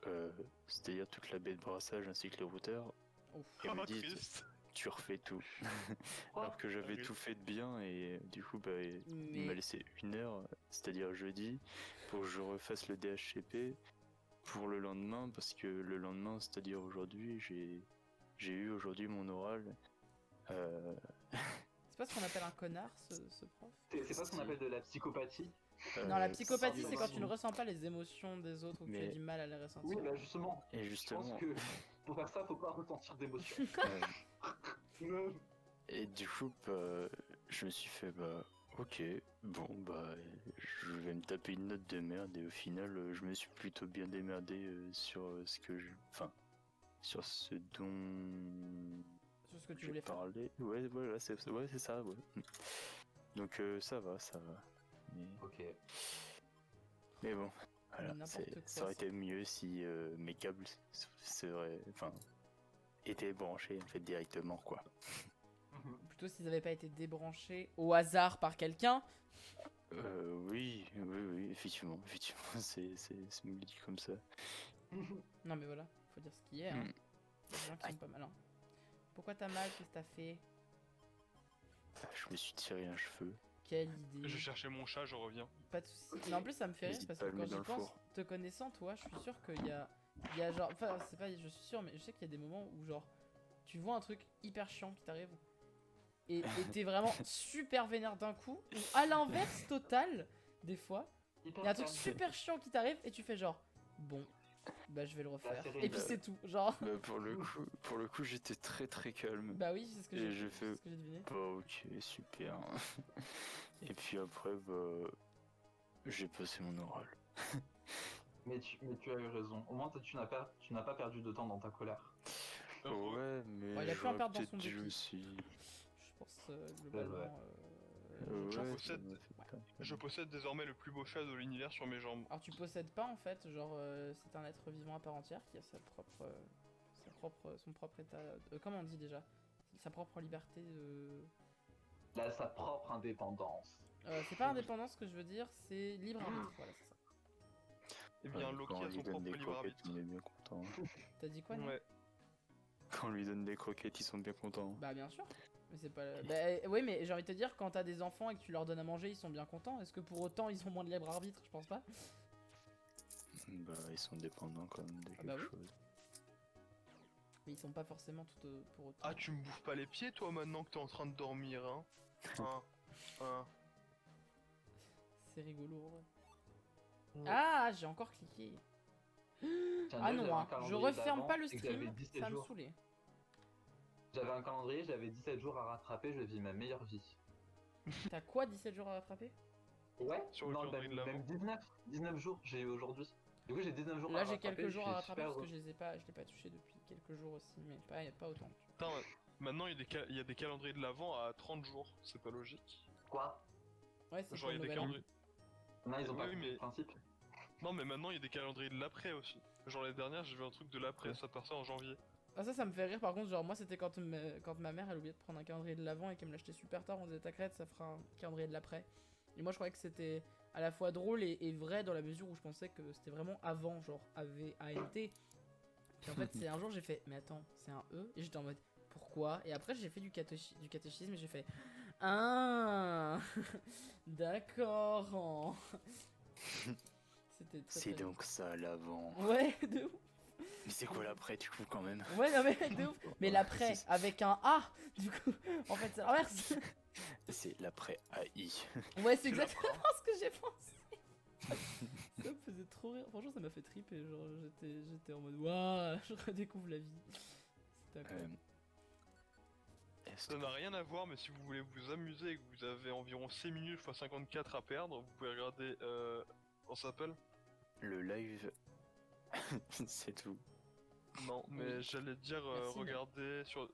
c'est-à-dire toute la baie de brassage ainsi que le routeur, Ouf. et Ah, me dit triste. tu refais tout. Alors que j'avais tout fait de bien et du coup bah, il m'a Mais laissé 1 heure, c'est-à-dire jeudi, pour que je refasse le DHCP pour le lendemain, parce que le lendemain, c'est-à-dire aujourd'hui, j'ai eu aujourd'hui mon oral. Euh, c'est pas ce qu'on appelle un connard, ce prof? C'est pas ce qu'on appelle de la psychopathie. Non, la euh, psychopathie, sans c'est quand tu ne démon. ressens pas les émotions des autres ou que tu as Mais- du mal à les Oui, ressentir. bah justement, et je justement, pense que pour faire ça, faut pas ressentir d'émotion. euh, et du coup, bah, je me suis fait, bah, ok, bon, bah, je vais me taper une note de merde et au final, je me suis plutôt bien démerdé sur ce que enfin, sur ce dont Sur ce que tu j'ai voulais faire. parlé. Ouais, voilà, c'est ça, ouais. Donc ça va, ça va. Ok. Mais bon, voilà, N'importe quoi, ça aurait ça. été mieux si mes câbles seraient, enfin, étaient branchés en fait directement, quoi. Plutôt s'ils avaient pas été débranchés au hasard par quelqu'un. Oui, effectivement, c'est mieux dit comme ça. Non mais voilà, faut dire ce qui est. Hein. Mm. Il y a des gens qui sont pas malins. Pourquoi t'as mal? Qu'est-ce que t'as fait? Je me suis tiré un cheveu. Quelle idée. Je cherchais mon chat, je reviens. Pas de soucis. Mais en plus ça me fait rire N'hésite parce pas à que le quand mettre j'y dans le pense, four. te connaissant toi, je suis sûr qu'il y a genre... Enfin c'est pas je suis sûr mais je sais qu'il y a des moments où genre tu vois un truc hyper chiant qui t'arrive et t'es vraiment super vénère d'un coup ou à l'inverse total des fois. Il y a un truc super chiant qui t'arrive et tu fais genre bon bah je vais le refaire. c'est Et puis c'est tout. Genre Bah, pour le coup, j'étais très très calme. bah oui c'est ce que Et j'ai je fais- c'est ce que j'ai deviné. Bah ok, super. Et puis après, bah, j'ai passé mon oral. Mais tu as eu raison. Au moins, tu n'as pas perdu de temps dans ta colère. Ouais, mais Ouais, il a pu en j'aurais perdre dans peut-être son dû dépit. aussi. Je pense globalement. Ouais. Ouais, Je ça possède- m'a fait peur. Je possède désormais le plus beau chat de l'univers sur mes jambes. Alors tu possèdes pas en fait, genre c'est un être vivant à part entière qui a son propre état. Comment on dit déjà? Sa propre liberté. Là, sa propre indépendance. C'est pas indépendance que je veux dire, c'est libre arbitre. Voilà, c'est ça. Eh bien, Ouais, Loki quand on a lui son donne propre des libre croquettes, arbitre. on est bien content. T'as dit quoi, non? Ouais. Quand on lui donne des croquettes, ils sont bien contents. Bah bien sûr. Mais c'est pas. Bah oui, mais j'ai envie de te dire, quand t'as des enfants et que tu leur donnes à manger, ils sont bien contents. Est-ce que pour autant ils ont moins de libre arbitre? Je pense pas. Bah, ils sont dépendants quand même de Ah quelque bah oui. chose. Mais ils sont pas forcément tout pour autant. Ah, tu me bouffes pas les pieds, toi, maintenant que t'es en train de dormir, hein? Hein. C'est rigolo. en vrai. Ah, j'ai encore cliqué. Tiens, Ah moi, j'avais non, un hein, je calendrier referme d'avant pas le et que j'avais stream, 17 ça me jours. saoulait. J'avais un calendrier, j'avais 17 jours à rattraper, je vis ma meilleure vie. T'as quoi, 17 jours à rattraper? Ouais, Sur le non, calendrier de l'Avent. même 19 jours j'ai eu aujourd'hui. Du coup, j'ai 19 jours à Là, j'ai rattraper. quelques jours je à suis rattraper super parce que heureux. je l'ai pas touché depuis quelques jours aussi, mais pas autant. Putain, maintenant il y a des calendriers de l'avant à 30 jours, c'est pas logique. Quoi? Ouais, c'est Genre, pour il le y a des nouvel an. calendriers. Non, ils ont pas Oui, compris mais- le principe. Non, mais maintenant il y a des calendriers de l'après aussi. Genre, l'année dernière, j'ai vu un truc de l'après, Ouais. ça passait en janvier. Ah, ça me fait rire par contre. Genre, moi, c'était quand ma mère elle oubliait de prendre un calendrier de l'avant et qu'elle me l'achetait super tard. On disait, t'inquiète, ça fera un calendrier de l'après. Et moi, je croyais que c'était à la fois drôle et vrai dans la mesure où je pensais que c'était vraiment avant, genre AVANT. Puis en fait, c'est un jour, j'ai fait, mais attends, c'est un E. Et j'étais en mode, pourquoi? Et après, j'ai fait du catéchisme et j'ai fait, ah, d'accord. C'était très C'est très donc ça l'avant. drôle. Ouais, de ouf. Mais c'est quoi l'après du coup quand même? Ouais, non, mais de ouf. Mais l'après, C'est- avec un A, du coup, en fait, c'est l'inverse. C'est l'après AI. Ouais, c'est exactement ce que j'ai pensé. Ça me faisait trop rire. Franchement, ça m'a fait triper. Genre, j'étais en mode, waouh, je redécouvre la vie. C'était incroyable. Est-ce Ça que- n'a rien à voir, mais si vous voulez vous amuser et que vous avez environ 6 minutes x 54 à perdre, vous pouvez regarder. On s'appelle? Le live, c'est tout. Non, mais Oui. j'allais dire Merci, regarder sur.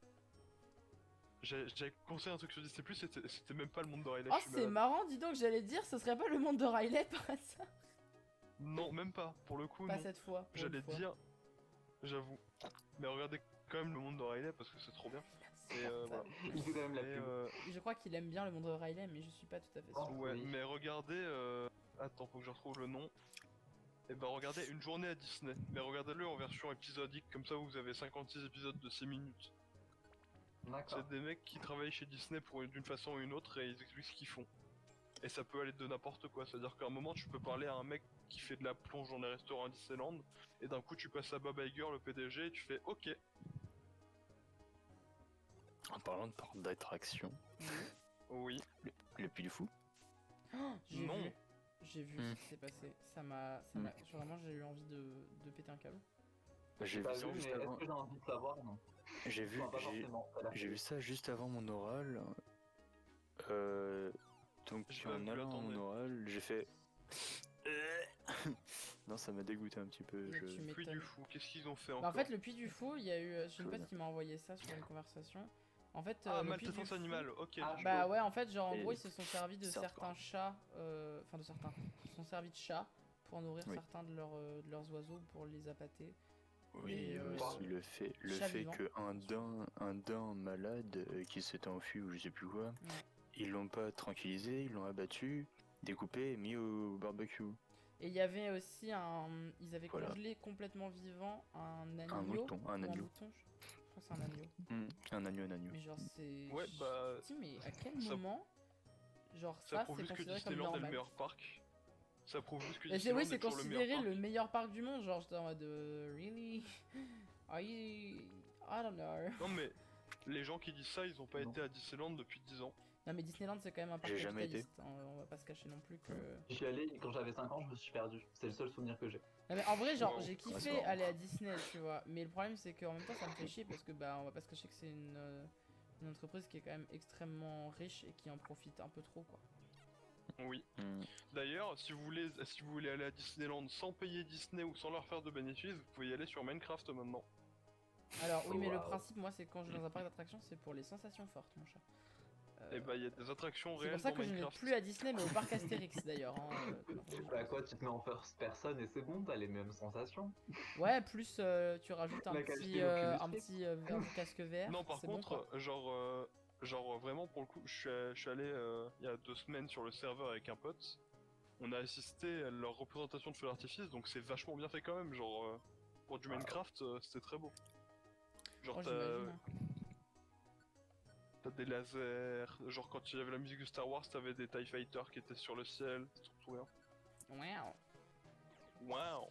J'avais conseillé un truc sur Disney+, c'était même pas le monde de Riley. Oh, je suis c'est malade. marrant, dis donc, j'allais dire, ce serait pas le monde de Riley par hasard. Non, même pas, pour le coup, Pas non. cette fois. pour J'allais une fois. dire, j'avoue. Mais regardez quand même le monde de Riley parce que c'est trop bien. Et voilà. Il fait quand même la Et, pub. Je crois qu'il aime bien le monde de Riley, mais je suis pas tout à fait sûr. Oh. ouais, Oui. mais regardez. Attends, faut que je retrouve le nom. Et bah regardez Une journée à Disney. Mais regardez-le en version épisodique, comme ça vous avez 56 épisodes de 6 minutes. D'accord. C'est des mecs qui travaillent chez Disney d'une façon ou une autre et ils expliquent ce qu'ils font. Et ça peut aller de n'importe quoi, c'est-à-dire qu'à un moment tu peux parler à un mec qui fait de la plonge dans les restaurants à Disneyland, et d'un coup tu passes à Bob Iger, le PDG, et tu fais ok. En parlant de parc d'attraction, Oui. le Puy du Fou. J'ai Non. vu. J'ai vu ce qui s'est passé. Vraiment, j'ai eu envie de péter un câble. J'ai vu Pas ça vu, juste mais est-ce avant. que j'ai envie de savoir? Non. J'ai vu, Enfin, pas j'ai forcément. ça l'a j'ai fait. vu ça juste avant mon oral. Donc J'ai pas en vu, allant à mon attendez. oral, j'ai fait. Non, ça m'a dégoûté un petit peu. Mais Je... tu Puy m'étonnes. du Fou, qu'est-ce qu'ils ont fait Bah, encore en fait, le Puy du Fou, il y a eu. J'ai une Tout pote qui m'a envoyé ça sur une conversation. En fait, Ah, le Puy du maltraitance Fou- animale, ok. Ah, Bah ouais, en fait, genre en Et gros, ils se sont servis de c'est certains hardcore. chats, enfin de certains, ils se sont servis de chats pour nourrir Oui. certains de leurs oiseaux pour les appâter. Oui, Et, et aussi le chat fait vivant. que un daim malade qui s'était enfui ou je sais plus quoi, ils l'ont pas tranquillisé, ils l'ont abattu, découpé et mis au barbecue. Et il y avait aussi ils avaient Voilà. congelé complètement vivant un agneau. Un mouton, un ou agneau. mouton, je crois que c'est un agneau. Un agneau, un agneau. Mais genre c'est. Ouais, bah, Je me dis, mais à quel ça- moment, genre Ça ça, prouve c'est juste que considéré comme Disneyland est le normal. meilleur parc. Ça prouve juste que Et c'est Disneyland oui, est c'est toujours le meilleur considéré parc. le meilleur parc du monde, genre j'étais en mode really, are you, I don't know. Non mais, les gens qui disent ça, ils ont pas Non. été à Disneyland depuis 10 ans. Non mais Disneyland c'est quand même un parc J'ai jamais été. capitaliste, hein, on va pas se cacher non plus que... J'y suis allé quand j'avais 5 ans, je me suis perdu. C'est le seul souvenir que j'ai. Non mais en vrai genre Wow. j'ai c'est kiffé marrant. aller à Disney tu vois, mais le problème c'est qu'en même temps ça me fait chier parce que bah on va pas se cacher que c'est une entreprise qui est quand même extrêmement riche et qui en profite un peu trop quoi. Oui. Hmm. D'ailleurs, si vous voulez aller à Disneyland sans payer Disney ou sans leur faire de bénéfices, vous pouvez y aller sur Minecraft maintenant. Alors oui mais le Waouh. principe moi c'est quand je vais dans un parc d'attractions c'est pour les sensations fortes mon chat. Et bah, il y a des attractions C'est réelles pour ça dans que je ne vais Minecraft. plus à Disney mais au parc Astérix d'ailleurs. Hein, Bah quoi, tu te mets en first person et c'est bon, t'as les mêmes sensations. Ouais, plus tu rajoutes un La petit, qualité Oculus un Rift. petit verre de casque VR. Non, par c'est bon, contre, quoi. genre vraiment pour le coup, je suis allé il y a 2 semaines sur le serveur avec un pote. On a assisté à leur représentation de feu d'artifice, donc c'est vachement bien fait quand même. Genre pour du Minecraft, c'était très beau. Genre Oh, j'imagine. Hein. t'as des lasers, genre quand il y avait la musique de Star Wars, t'avais des TIE Fighters qui étaient sur le ciel, c'est trop bien. Wow. Waouh.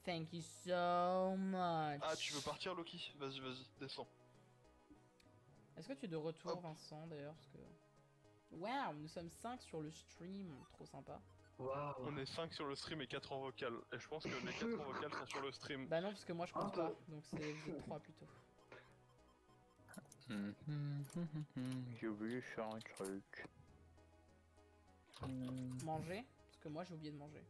Thank you so much. Ah, tu veux partir Loki? Vas-y, descends. Est-ce que tu es de retour, Hop. Vincent, d'ailleurs parce que... Wow, nous sommes 5 sur le stream, trop sympa. Waouh. On est 5 sur le stream et 4 en vocal. Et je pense que les 4 en vocal sont sur le stream. Bah non, parce que moi je Un compte peu. pas, donc vous êtes 3 plutôt. J'ai oublié de faire un truc. Manger, parce que moi j'ai oublié de manger.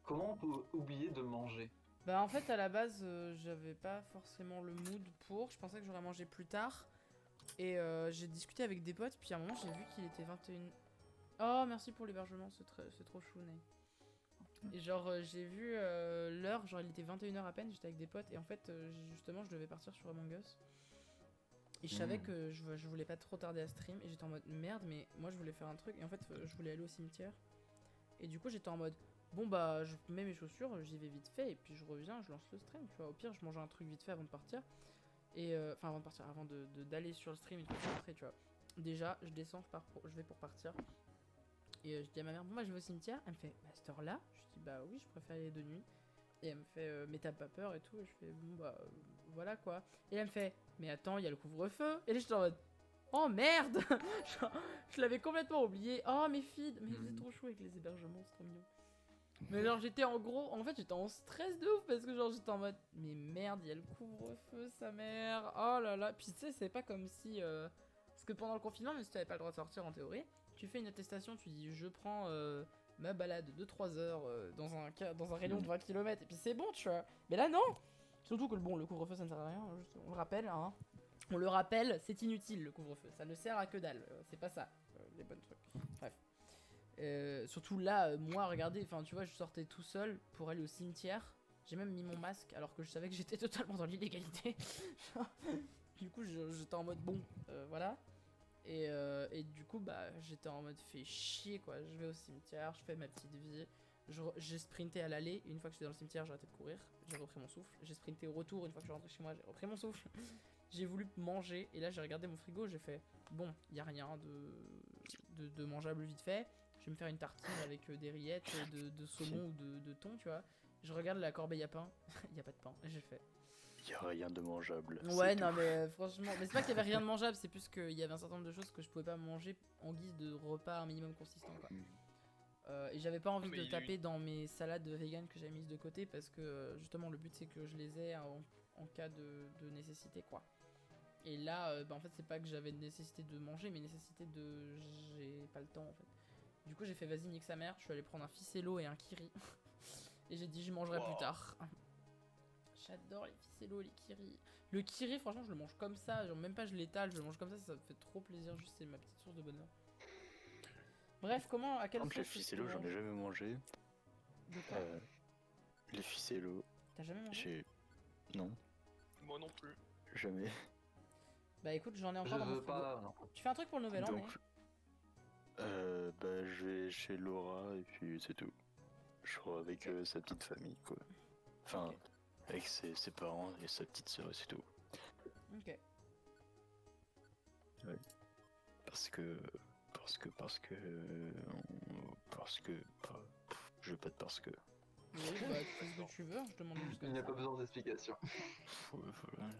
Comment on peut oublier de manger? Bah en fait à la base j'avais pas forcément le mood pour, je pensais que j'aurais mangé plus tard. Et j'ai discuté avec des potes, puis à un moment j'ai vu qu'il était 21... Oh merci pour l'hébergement, c'est trop chou, Ney. Et genre j'ai vu l'heure, genre il était 21h à peine, j'étais avec des potes et en fait justement je devais partir sur Among Us. Et je savais que je voulais pas trop tarder à stream et j'étais en mode merde mais moi je voulais faire un truc et en fait je voulais aller au cimetière. Et du coup j'étais en mode bon bah je mets mes chaussures, j'y vais vite fait et puis je reviens, je lance le stream, tu vois. Au pire je mange un truc vite fait avant de partir. Et enfin avant de partir, avant d'aller sur le stream et de rentrer, tu vois. Déjà je descends, je vais pour partir. Et je dis à ma mère, bon bah je vais au cimetière. Elle me fait, bah à cette heure-là? Je dis bah oui, je préfère aller de nuit. Et elle me fait, mais t'as pas peur et tout? Et je fais, bon bah voilà quoi. Et elle me fait, mais attends, il y a le couvre-feu. Et là j'étais en mode, oh merde. Genre, je l'avais complètement oublié. Oh mes filles, mais vous êtes trop chou avec les hébergements, c'est trop mignon. Mais genre j'étais en gros, en fait j'étais en stress de ouf parce que genre j'étais en mode, mais merde, il y a le couvre-feu, sa mère. Oh là là. Puis tu sais, c'est pas comme si... Parce que pendant le confinement, même si tu avais pas le droit de sortir en théorie, tu fais une attestation, tu dis je prends ma balade de 3 heures dans un rayon de 20 km et puis c'est bon, tu vois. Mais là non. Surtout que bon, le couvre-feu ça ne sert à rien, juste, on le rappelle, hein. On le rappelle, c'est inutile le couvre-feu, ça ne sert à que dalle, c'est pas ça, les bonnes trucs. Bref. Surtout là, moi, regardez, enfin tu vois, je sortais tout seul pour aller au cimetière. J'ai même mis mon masque alors que je savais que j'étais totalement dans l'illégalité. Du coup, j'étais en mode bon, voilà. Et du coup, bah, j'étais en mode fait chier quoi. Je vais au cimetière, je fais ma petite vie. J'ai sprinté à l'aller, et une fois que j'étais dans le cimetière, j'ai arrêté de courir, j'ai repris mon souffle. J'ai sprinté au retour, une fois que je suis rentré chez moi, j'ai repris mon souffle. J'ai voulu manger, et là j'ai regardé mon frigo, j'ai fait bon, y a rien de mangeable vite fait. Je vais me faire une tartine avec des rillettes, de saumon ou de thon, tu vois. Je regarde la corbeille à pain, y a pas de pain, et j'ai fait. Y a rien de mangeable. Ouais, c'est non, tout. mais franchement, mais c'est pas qu'il y avait rien de mangeable, c'est plus qu'il y avait un certain nombre de choses que je pouvais pas manger en guise de repas un minimum consistant, quoi. Et j'avais pas envie mais de il y a taper dans mes salades vegan que j'avais mises de côté parce que justement le but c'est que je les ai en cas de nécessité, quoi. Et là, bah, en fait, c'est pas que j'avais nécessité de manger, mais nécessité de. J'ai pas le temps en fait. Du coup, j'ai fait vas-y, nique sa mère, je suis allé prendre un ficello et un kiri. Et j'ai dit, je mangerai plus Wow. tard. J'adore les ficello et les kiri. Le kiri, franchement, je le mange comme ça, genre même pas je l'étale, je le mange comme ça me fait trop plaisir, juste c'est ma petite source de bonheur. Bref, comment, à quelle Par contre, les sauce tu ficellos, j'en ai manges jamais mangé. De quoi Les ficellos, T'as jamais mangé j'ai. Non, Moi non plus. jamais. Bah écoute, j'en ai Je encore dans mon veux frigo. pas. Non. Tu fais un truc pour le nouvel an, Donc, bah, je vais chez Laura et puis c'est tout. Je crois avec sa petite famille, quoi. Enfin, Ok. avec ses parents et sa petite sœur et c'est tout. Ok. Parce que. Je veux pas de parce que. Oui, bah tu fais ce que tu veux, je te demande juste Il comme n'y a ça. pas besoin d'explication.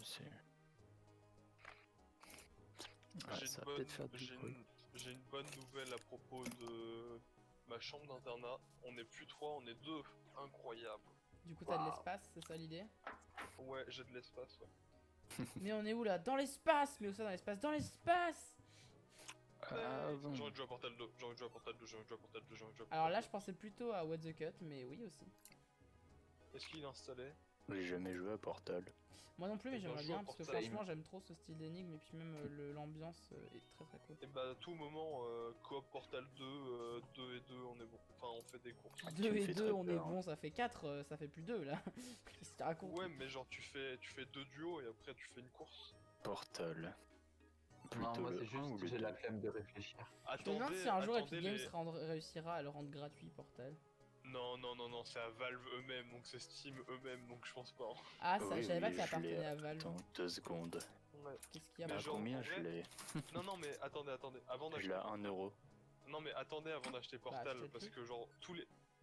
C'est. J'ai ça une va bonne- peut-être faire du j'ai bruit. une- j'ai une bonne nouvelle à propos de ma chambre d'internat. On n'est plus 3, on est 2. Incroyable. Du coup, t'as de Waouh. l'espace, c'est ça l'idée? Ouais, j'ai de l'espace, ouais. Mais on est où là? Dans l'espace! Mais où ça dans l'espace? Dans l'espace! Ah bon. J'ai envie de jouer à Portal 2, j'ai envie de jouer à Portal 2, j'ai envie de jouer à Portal 2, j'ai envie de jouer à Alors Portal là, 2. je pensais plutôt à What the Cut, mais oui aussi. Est-ce qu'il est installé? J'ai jamais joué à Portal. Moi non plus, mais Et ben, j'aimerais joue bien à parce que Portal. franchement, j'aime trop ce style d'énigme et puis même l'ambiance est très très cool. Et bah, à tout moment, coop Portal 2, 2 et 2, on est bon. Enfin, on fait des courses. Tu 2 me et fais 2, très on est peur. bon, ça fait 4, ça fait plus 2 là. Qu'est-ce que tu racontes? Ouais, mais genre, tu fais 2 duos et après, tu fais une course. Portal. Non, Plutôt moi le c'est 1 ou juste le j'ai la 2? flemme de réfléchir. Je me demande si un jour attendez Epic Games les... réussira à le rendre gratuit, Portal. Non, non, non, non, c'est à Valve eux-mêmes, donc c'est Steam eux-mêmes, donc je pense pas. hein. Ah, ça, Oui, je savais pas oui, que ça je l'ai. appartenait à Valve. Attends, 2 secondes. Ouais. Qu'est-ce qu'il y a Mais À maintenant genre, combien en je vrai- l'ai? Non, non, mais attendez, avant Je d'acheter... l'ai à 1 euro. Non, mais attendez avant d'acheter Portal, achetez le parce truc. que genre,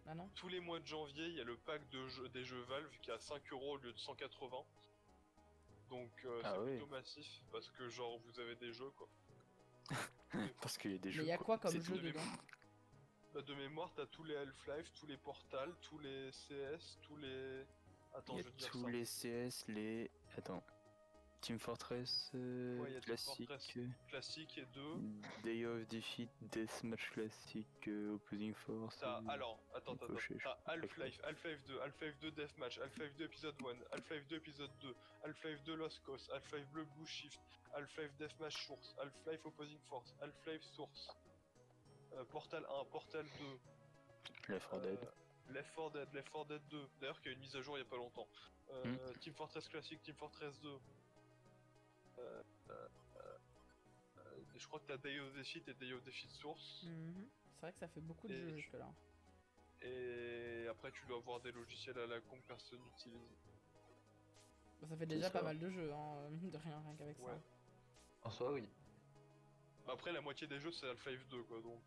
Ah non? tous les mois de janvier, il y a le pack des jeux Valve qui est à 5 euros au lieu de 180. Donc Ah c'est oui. plutôt massif, parce que genre, vous avez des jeux, quoi. Parce qu'il y a des Mais jeux. il y a quoi comme c'est jeu tout. dedans? Bah, de mémoire, t'as tous les Half-Life, tous les Portal, tous les CS, tous les... Attends, Il y je a veux dire tous ça. les CS, les. Attends. Team Fortress Ouais, il y a Team classique. Fortress. Classique et 2. Day of Defeat, Deathmatch classique, Opposing Force. T'as, alors, attends, Ricochet, je t'as crois, Half-Life, Half-Life 2, Half-Life 2 Deathmatch, Half-Life 2 épisode 1, Half-Life 2 épisode 2, Half-Life 2 Lost Cause, Half-Life Blue Shift, Half-Life Deathmatch Source, Half-Life Opposing Force, Half-Life Source, Portal 1, Portal 2, Left 4 Dead. Left 4 Dead 2, d'ailleurs qui a eu une mise à jour il y a pas longtemps, Team Fortress Classic, Team Fortress 2, et je crois que t'as Day of Defeat et Day of Defeat Source. Mhm. C'est vrai que ça fait beaucoup de Et jeux tu- jusque là. Et après, tu dois avoir des logiciels à la con que personne n'utilise. Bah, ça fait déjà ça. pas mal de jeux, hein, mine de rien qu'avec Ouais. ça. En soi, oui. Après, la moitié des jeux, c'est Half-Life 2, quoi, donc...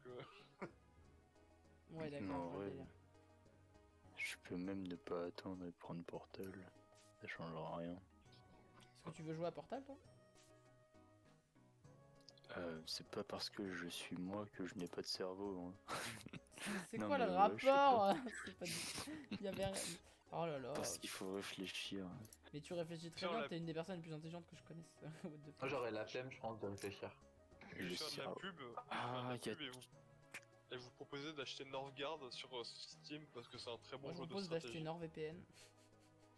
Ouais, d'accord, Non, je vois le ouais. délire. Je peux même ne pas attendre et prendre Portal. Ça changera rien. Est-ce que tu veux jouer à Portal, toi? C'est pas parce que je suis moi que je n'ai pas de cerveau. Hein. C'est Non, quoi le mais ouais, je sais rapport? C'est pas du... Il y avait... Oh là là. Parce qu'il faut réfléchir. Mais tu réfléchis très Tiens, bien, la- t'es une des personnes les plus intelligentes que je connaisse. What the fuck. Moi j'aurais la flemme, je pense, de réfléchir. Je vais Je faire sais- de la ah, pub, Ah, y a- et vous proposez d'acheter Northgard sur Steam, parce que c'est un très bon Moi, je jeu vous de propose d'acheter stratégie. NordVPN.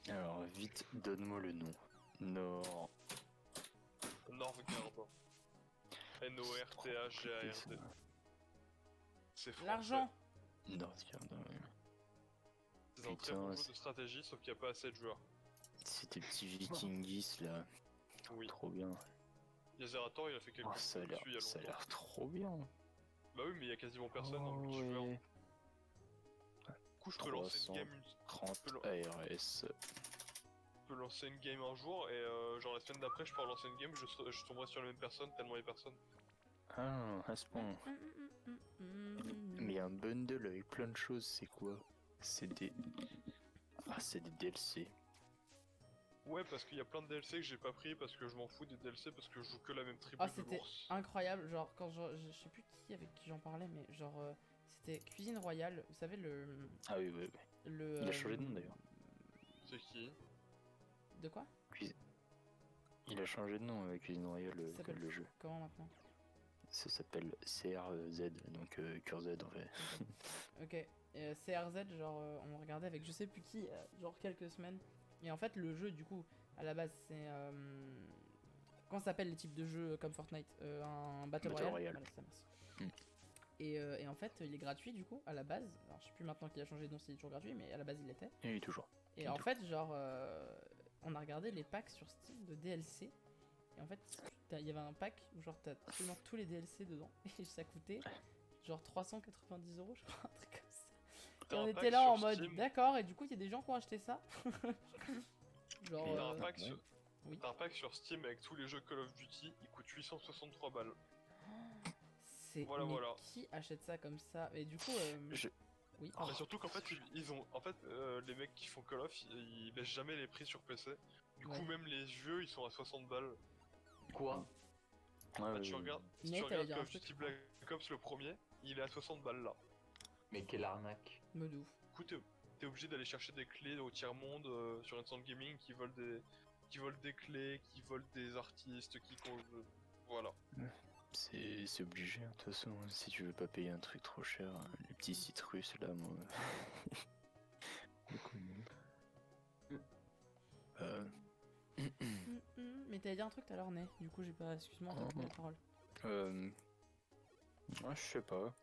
Alors, vite, donne-moi le nom. Nord. Northgard. Northgard. C'est français. L'argent! Northgard. C'est un très Putain, bon jeu c'est- de stratégie, sauf qu'il n'y a pas assez de joueurs. C'est tes petits vikingis là. Oui. Trop bien. Yazerator, il a fait quelques Oh, ça a vidéos dessus il y a ça a longtemps. l'air trop bien. Bah oui, mais il y a quasiment personne en Oh, multijoueur. ouais. coup, je peux lancer une game, 30 peux lan- ARS. je peux lancer une game un jour et genre la semaine d'après, je peux relancer une game, je tomberai sur la même personne tellement il y a personne. Ah, à ce point. Mais un bundle avec plein de choses, c'est quoi? C'est des... Ah, c'est des DLC. Ouais, parce qu'il y a plein de DLC que j'ai pas pris parce que je m'en fous des DLC parce que je joue que la même tribu Ah, de c'était l'ours. incroyable, genre quand je sais plus qui avec qui j'en parlais, mais genre c'était Cuisine Royale, vous savez Ah oui, oui, oui. le Il a changé de nom d'ailleurs. C'est qui? De quoi? Il a changé de nom avec Cuisine Royale, Ça s'appelle le jeu. comment maintenant? Ça s'appelle CRZ, donc Cure Z en fait. Ok, CRZ, genre on regardait avec je sais plus qui, genre quelques semaines. Et en fait, le jeu, du coup, à la base, c'est. Comment ça s'appelle les types de jeux comme Fortnite un Battle Royale. Voilà, ça, merci. Mm. Et en fait, il est gratuit, du coup, à la base. Alors, je sais plus maintenant qu'il a changé de nom, s'il est toujours gratuit, mais à la base, il l'était. Et il est toujours. Et Il en est fait, genre, on a regardé les packs sur Steam de DLC. Et en fait, il y avait un pack où, genre, t'as absolument tous les DLC dedans. Et ça coûtait, genre, 390 €, je crois, un truc comme ça. Et T'as on un était pack là sur en mode, Steam. d'accord, et du coup, il y a des gens qui ont acheté ça. Genre, T'as un pack sur... oui. T'as un pack sur Steam avec tous les jeux Call of Duty, il coûte 863 balles. C'est Voilà, mais voilà. qui achète ça comme ça? Et du coup, Je- oui. Mais surtout qu'en fait, ils ont... En fait, les mecs qui font Call of, ils baissent jamais les prix sur PC. Du Ouais. coup, même les jeux, ils sont à 60 balles. Quoi? Bah, Ouais, tu regardes, si Net, tu t'allais regardes dire Call un of truc, Duty je crois. Black Ops le premier, il est à 60 balles là. Mais quelle arnaque. Me de ouf. Du coup, t'es obligé d'aller chercher des clés au tiers-monde sur Instant Gaming qui volent des clés, qui volent des artistes, voilà. c'est obligé, hein, de toute façon, si tu veux pas payer un truc trop cher, les petits sites russes là, moi. Les connus. Mais t'allais dire un truc tout à l'heure, Né. Du coup, j'ai pas. Excuse-moi, on t'a coupé la parole. Ouais, je sais pas.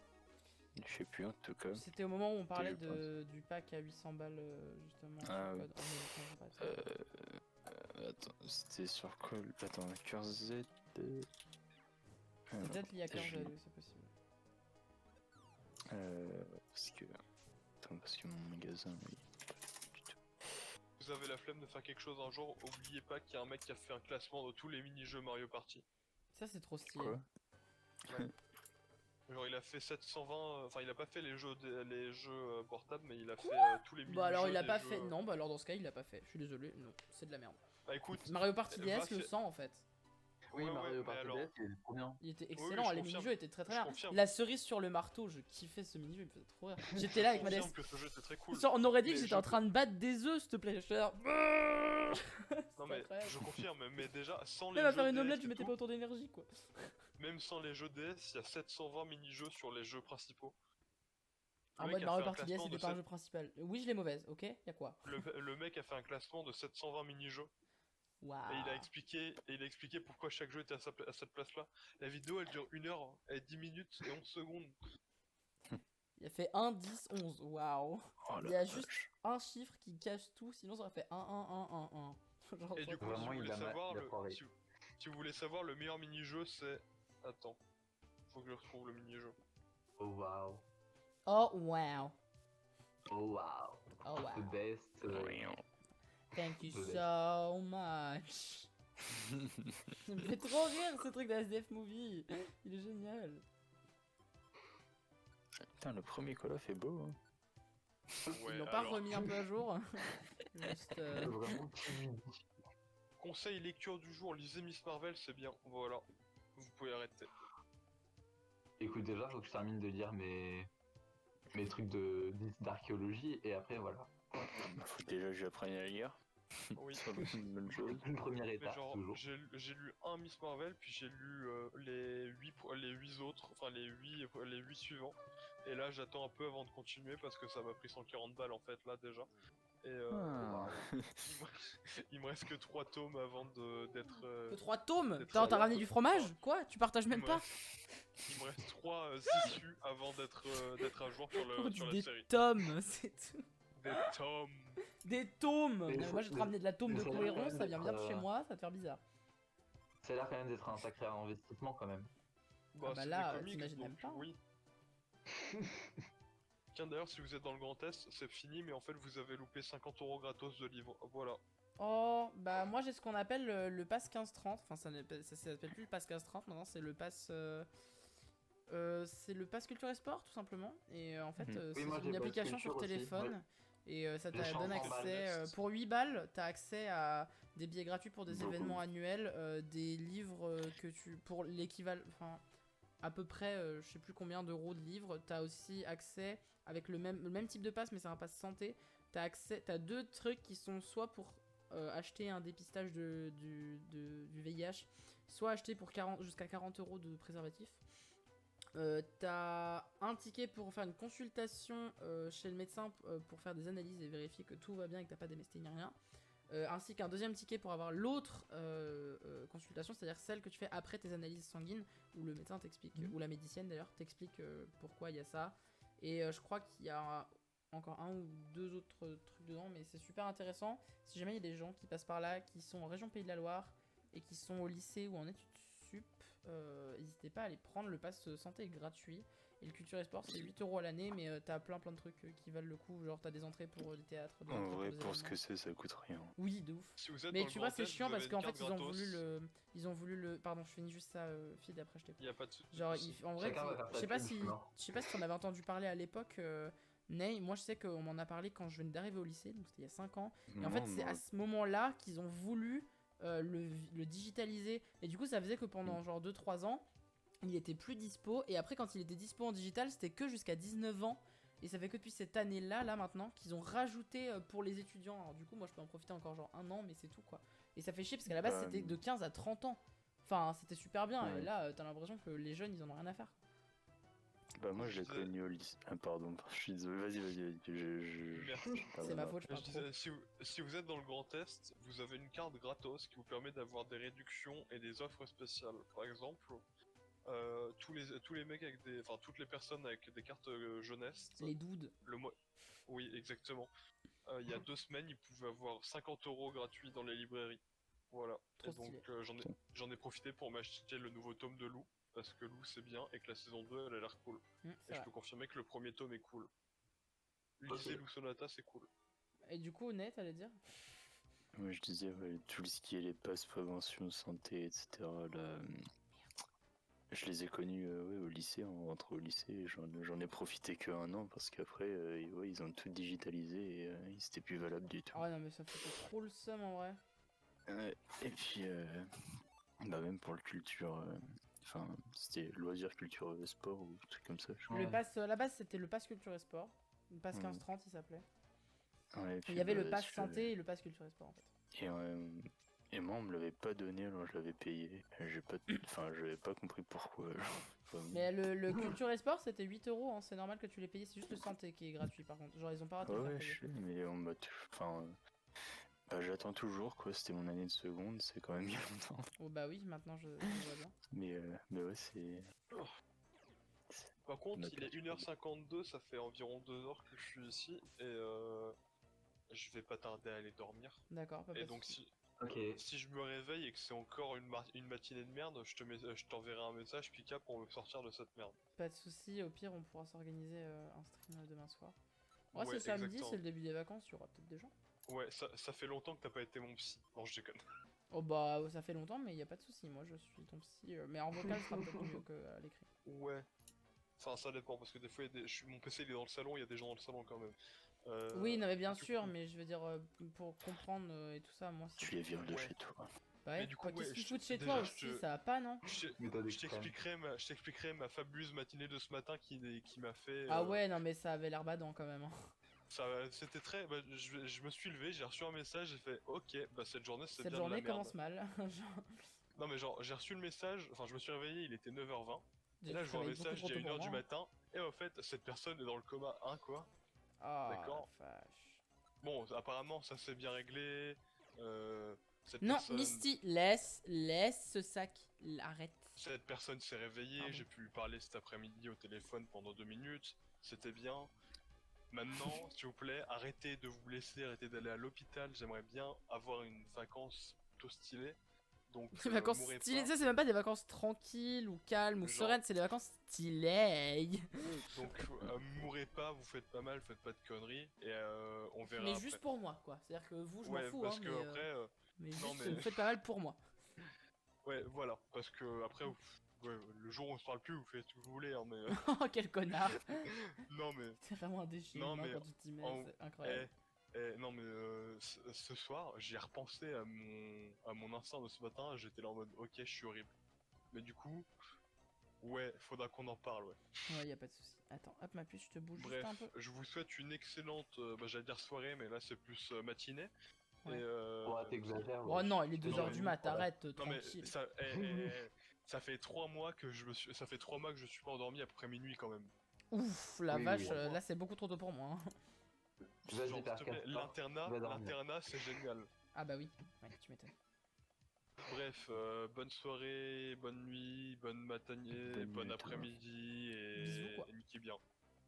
Je sais plus en tout cas. C'était au moment où on parlait je pense. du pack à 800 balles, justement. Ah, sur oui. code. On va pas de ça. Attends, c'était sur quoi? Attends, Cure Z. C'est peut-être lié à Cœur je- oui, c'est possible. Parce que. Attends, parce que mon magasin, oui. Du tout. Vous avez la flemme de faire quelque chose un jour, oubliez pas qu'il y a un mec qui a fait un classement de tous les mini-jeux Mario Party. Ça, c'est trop stylé. Quoi? Genre il a fait 720, enfin il a pas fait les jeux portables, mais il a fait tous les mini-jeux. Bah alors, il a des pas jeux, fait. Non, bah alors, dans ce cas, il l'a pas fait. Je suis désolé. Non, c'est de la merde. Bah écoute, Mario Party va DS le faire- sent en fait. Oui, Ouais, Mario mais Party alors- DS, il est trop bien. Il était oui, excellent, je les confirme. mini-jeux étaient très très Je bien. confirme. La cerise sur le marteau, je kiffais ce mini-jeu, il me faisait trop rire. J'étais là avec ma je DS. confirme que ce jeu était très cool. On aurait dit que Mais j'étais je en train de battre des œufs, s'il te plaît. J'étais là. Non mais incroyable. je confirme, mais déjà sans les Même à jeux faire une DS omelette, et je mettais tout, pas autant d'énergie quoi. même sans les jeux DS, il y a 720 mini-jeux sur les jeux principaux. En Le mode mec a Mario fait un Party DS, classement c'était de pas un sept- jeu principal. Oui, je l'ai mauvaise, ok? Y'a quoi? Le mec a fait un classement de 720 mini-jeux. Waouh. Et il a expliqué pourquoi chaque jeu était à cette place-là. La vidéo elle dure 1 heure et 10 minutes et 11 secondes. Il a fait 1, 10, 11. Waouh. Oh Il la y a vache. juste un chiffre qui cache tout, sinon ça aurait fait 1, 1, 1, 1, 1. Genre, Et du coup, Vraiment, si vous il voulez a savoir foiré. si vous voulez savoir le meilleur mini-jeu, c'est... Attends. Faut que je retrouve le mini-jeu. Oh wow. Oh wow. Oh wow. Oh The wow. best. Thank you Désolé. so much. Ça me fait trop rire ce truc de SDF Movie. Il est génial. Putain, le premier Call of est beau, hein. Ils l'ont pas remis un peu à jour. Juste. Vraiment. Conseil lecture du jour, lisez Miss Marvel, c'est bien. Voilà. Vous pouvez arrêter. Écoute, déjà, faut que je termine de lire mes trucs d'archéologie et après, voilà. Faut déjà que j'apprenne à lire. Oui. C'est une bonne chose. Une première Mais étape, genre, toujours. j'ai lu un Miss Marvel, puis j'ai lu les 8 autres, enfin les 8 suivants. Et là, j'attends un peu avant de continuer parce que ça m'a pris 140 balles en fait, là déjà. Et Ah. il me reste que 3 tomes avant d'être. Que 3 tomes. d'être T'as à- ramené du fromage? Quoi? Tu partages Il même me pas? Il me reste 3 issues avant d'être à jour sur On dit la des série. tomes, c'est tout. Des tomes. Des tomes. Mais Non, mais moi, je vais te ramener de la tome mais de ça a l'air cohéron, quand même ça vient bien de d'être, chez moi, ça va te faire bizarre. Ça a l'air quand même d'être un sacré investissement quand même. Ah bah c'est là, des comics, t'imagines donc même pas, hein. Oui. Tiens, d'ailleurs, si vous êtes dans le Grand Est, c'est fini, mais en fait, vous avez loupé 50€ gratos de livres. Voilà. Oh, bah moi j'ai ce qu'on appelle le pass 15-30. Enfin, ça s'appelle plus le pass 15-30, maintenant c'est le pass. C'est le pass culture et sport, tout simplement. Et en fait, Mhm. Oui, c'est moi, j'ai une pass application culture sur aussi, téléphone. ouais. Et ça Je te suis donne en format accès. next. Pour 8 balles, t'as accès à des billets gratuits pour des Beaucoup. événements annuels, des livres que tu. Pour l'équivalent. Enfin, à peu près, je sais plus combien d'euros de livres. T'as aussi accès, avec le même type de pass, mais c'est un pass santé. T'as deux trucs qui sont soit pour acheter un dépistage du VIH, soit acheter pour jusqu'à 40€ de préservatif. T'as un ticket pour faire une consultation chez le médecin pour faire des analyses et vérifier que tout va bien et que t'as pas d'MST ni rien. Ainsi qu'un deuxième ticket pour avoir l'autre consultation, c'est-à-dire celle que tu fais après tes analyses sanguines, où le médecin t'explique, ou la médicienne d'ailleurs, t'explique pourquoi il y a ça. Et je crois qu'il y a encore un ou deux autres trucs dedans, mais c'est super intéressant. Si jamais il y a des gens qui passent par là, qui sont en région Pays de la Loire, et qui sont au lycée ou en études sup, n'hésitez pas à aller prendre. Le pass santé est gratuit. Et le culture et sport c'est 8€ à l'année, mais t'as plein de trucs qui valent le coup. Genre t'as des entrées pour des théâtres, des En entrées vrai, des pour ce événements. que c'est, ça coûte rien. Oui, de ouf. Si vous êtes Mais dans tu le vois, Grand c'est Est, chiant vous parce avez qu'en une fait, carte ils ont gratos. voulu le. Ils ont voulu le. Pardon, je finis juste ça, Feed, après je t'écoute. Y a pas de soucis. Genre, en vrai, Chacun va faire je sa sais pas pub, si. non. Je sais pas si t'en avais entendu parler à l'époque, Ney. Moi, je sais qu'on m'en a parlé quand je venais d'arriver au lycée, donc c'était il y a 5 ans. Et en fait, c'est à ce moment-là qu'ils ont voulu le digitaliser. Et du coup, ça faisait que pendant genre 2-3 ans, il était plus dispo. Et après, quand il était dispo en digital, c'était que jusqu'à 19 ans. Et ça fait que depuis cette année-là, là maintenant, qu'ils ont rajouté pour les étudiants. Alors du coup, moi je peux en profiter encore genre 1 an, mais c'est tout quoi. Et ça fait chier parce qu'à la base Bah, c'était de 15 à 30 ans. Enfin, c'était super bien. Et Ouais. là, t'as l'impression que les jeunes ils en ont rien à faire. Bah moi je l'ai Je disais- connu au lycée. Ah pardon, je suis désolé, vas-y. Merci. C'est ma faute, je Je parle trop. disais, si vous êtes dans le Grand Est, vous avez une carte gratos qui vous permet d'avoir des réductions et des offres spéciales. Par exemple, tous les mecs avec des, enfin toutes les personnes avec des cartes jeunesse, Les doudes. le mois, oui exactement. Il y a 2 semaines, ils pouvaient avoir 50€ gratuits dans les librairies. Voilà. Trop Et donc stylé. j'en ai profité pour m'acheter le nouveau tome de Lou parce que Lou c'est bien et que la saison 2 elle a l'air cool. C'est Et je vrai. peux confirmer que le premier tome est cool. Ok. Lisez Lou Sonata, c'est cool. Et du coup, Ney, t'allais dire? Moi je disais, ouais, tout ce qui est les passes prévention, santé, etc. Là, je les ai connus ouais, au lycée, en rentrant au lycée, et j'en ai profité que 1 an parce qu'après, ouais, ils ont tout digitalisé et c'était plus valable du tout. Ah ouais, non, mais ça fait trop le seum en vrai. Ouais, et puis, bah même pour le culture, enfin, c'était loisir, culture, sport ou un truc comme ça. Je crois. Le pass, à la base c'était le pass culture et sport. Le pass Ouais. 15-30 il s'appelait. Ouais, et Et puis, il y avait bah, le pass je- santé et le pass culture et sport en fait. Et moi, on me l'avait pas donné, alors je l'avais payé. J'ai pas, enfin, j'avais pas compris pourquoi. Vraiment. Mais le culture et sport c'était 8€, hein. C'est normal que tu l'aies payé, c'est juste le santé qui est gratuit par contre. Genre ils ont pas raté de Ouais, faire ouais, payer. je sais, mais on m'a, enfin, bah, j'attends toujours quoi. C'était mon année de seconde, c'est quand même il y a longtemps. Oh bah oui, maintenant je vois bien. Mais ouais, c'est. Par contre, On a il est perdu 1h52, ça fait environ 2 heures que je suis ici et je vais pas tarder à aller dormir. D'accord, pas Et de donc soucis. Ok. si je me réveille et que c'est encore une matinée de merde, je t'enverrai un message Pika pour me sortir de cette merde. Pas de soucis, au pire on pourra s'organiser un stream demain soir. Ouais, Ouais, c'est samedi, exactement. c'est le début des vacances, il y aura peut-être des gens. Ouais, ça fait longtemps que t'as pas été mon psy. Non, je déconne. Oh bah ça fait longtemps, mais y a pas de soucis, moi je suis ton psy. Mais en vocal ce sera peut-être mieux qu'à l'écrit. Ouais. Enfin, ça dépend parce que des fois, mon PC il est dans le salon, il y a des gens dans le salon quand même. Oui, non mais bien du sûr, coup- mais je veux dire, pour comprendre et tout ça, moi c'est... Tu les vires de Ouais. chez toi. Bah ouais, Mais du coup, quoi, qu'est-ce ouais, qu'ils je- foutent chez déjà, toi je aussi, te- ça va pas, non? Méthode Je t'expliquerai ma fabuleuse matinée de ce matin qui m'a fait. Ah ouais, non mais ça avait l'air badant quand même. Hein. C'était très. Bah, je me suis levé, j'ai reçu un message, j'ai fait ok, bah cette journée c'est Cette bien de la journée merde. commence mal. Genre, Non mais genre, j'ai reçu le message, enfin je me suis réveillé, il était 9h20. Et tu là te je vois un réveilles beaucoup message, trop il y a tôt pour 1h du moi, hein. matin, et en fait cette personne est dans le coma, hein quoi. Ah, D'accord. la vache. Bon, apparemment ça s'est bien réglé. Cette Non, personne, Misty, laisse ce sac. Arrête. cette personne s'est réveillée, Pardon. j'ai pu lui parler cet après-midi au téléphone pendant 2 minutes, c'était bien. Maintenant, s'il vous plaît, arrêtez de vous blesser, arrêtez d'aller à l'hôpital, j'aimerais bien avoir une vacance plutôt stylée. Donc, Les vacances mourrez stylées, pas. ça c'est même pas des vacances tranquilles ou calmes ou Genre- sereines, c'est des vacances stylées. Donc, mourrez pas, vous faites pas mal, faites pas de conneries, et on verra Mais après. juste pour moi, quoi. C'est-à-dire que vous, je m'en Ouais, fous, parce hein, que après, mais non, juste, mais- vous faites pas mal pour moi. ouais, voilà, parce que après, ouais, le jour où on se parle plus, vous faites ce que vous voulez, hein, mais Oh, quel connard. non, mais C'est vraiment un déchet Non, humain mais quand tu t'y mets, en- c'est incroyable. non, mais ce soir, j'ai repensé à mon instinct de ce matin, j'étais là en mode, ok, je suis horrible. Mais du coup, ouais, faudra qu'on en parle, ouais. Ouais, y a pas de souci. Attends, hop, ma puce, je te bouge Bref, juste un peu. je vous souhaite une excellente, j'allais dire soirée, mais là c'est plus matinée. Ouais. Et Ouais, t'exagères. Oh ouais. non, il est Je te 2h jure, du mat, voilà. arrête, non mais tranquille. ça fait 3 mois que ça fait 3 mois que je suis pas endormi après minuit quand même. Ouf, la Oui, vache, oui. là c'est beaucoup trop tôt pour moi. Hein. Vas-y, Genre, père, s'il te plaît, casse-toi. l'internat, Va dormir. l'internat c'est génial. Ah bah oui, ouais, tu m'étonnes. Bref, bonne soirée, bonne nuit, bonne matinée, Bonne bon nuit, toi. après-midi Bisous, et quoi. niquez bien.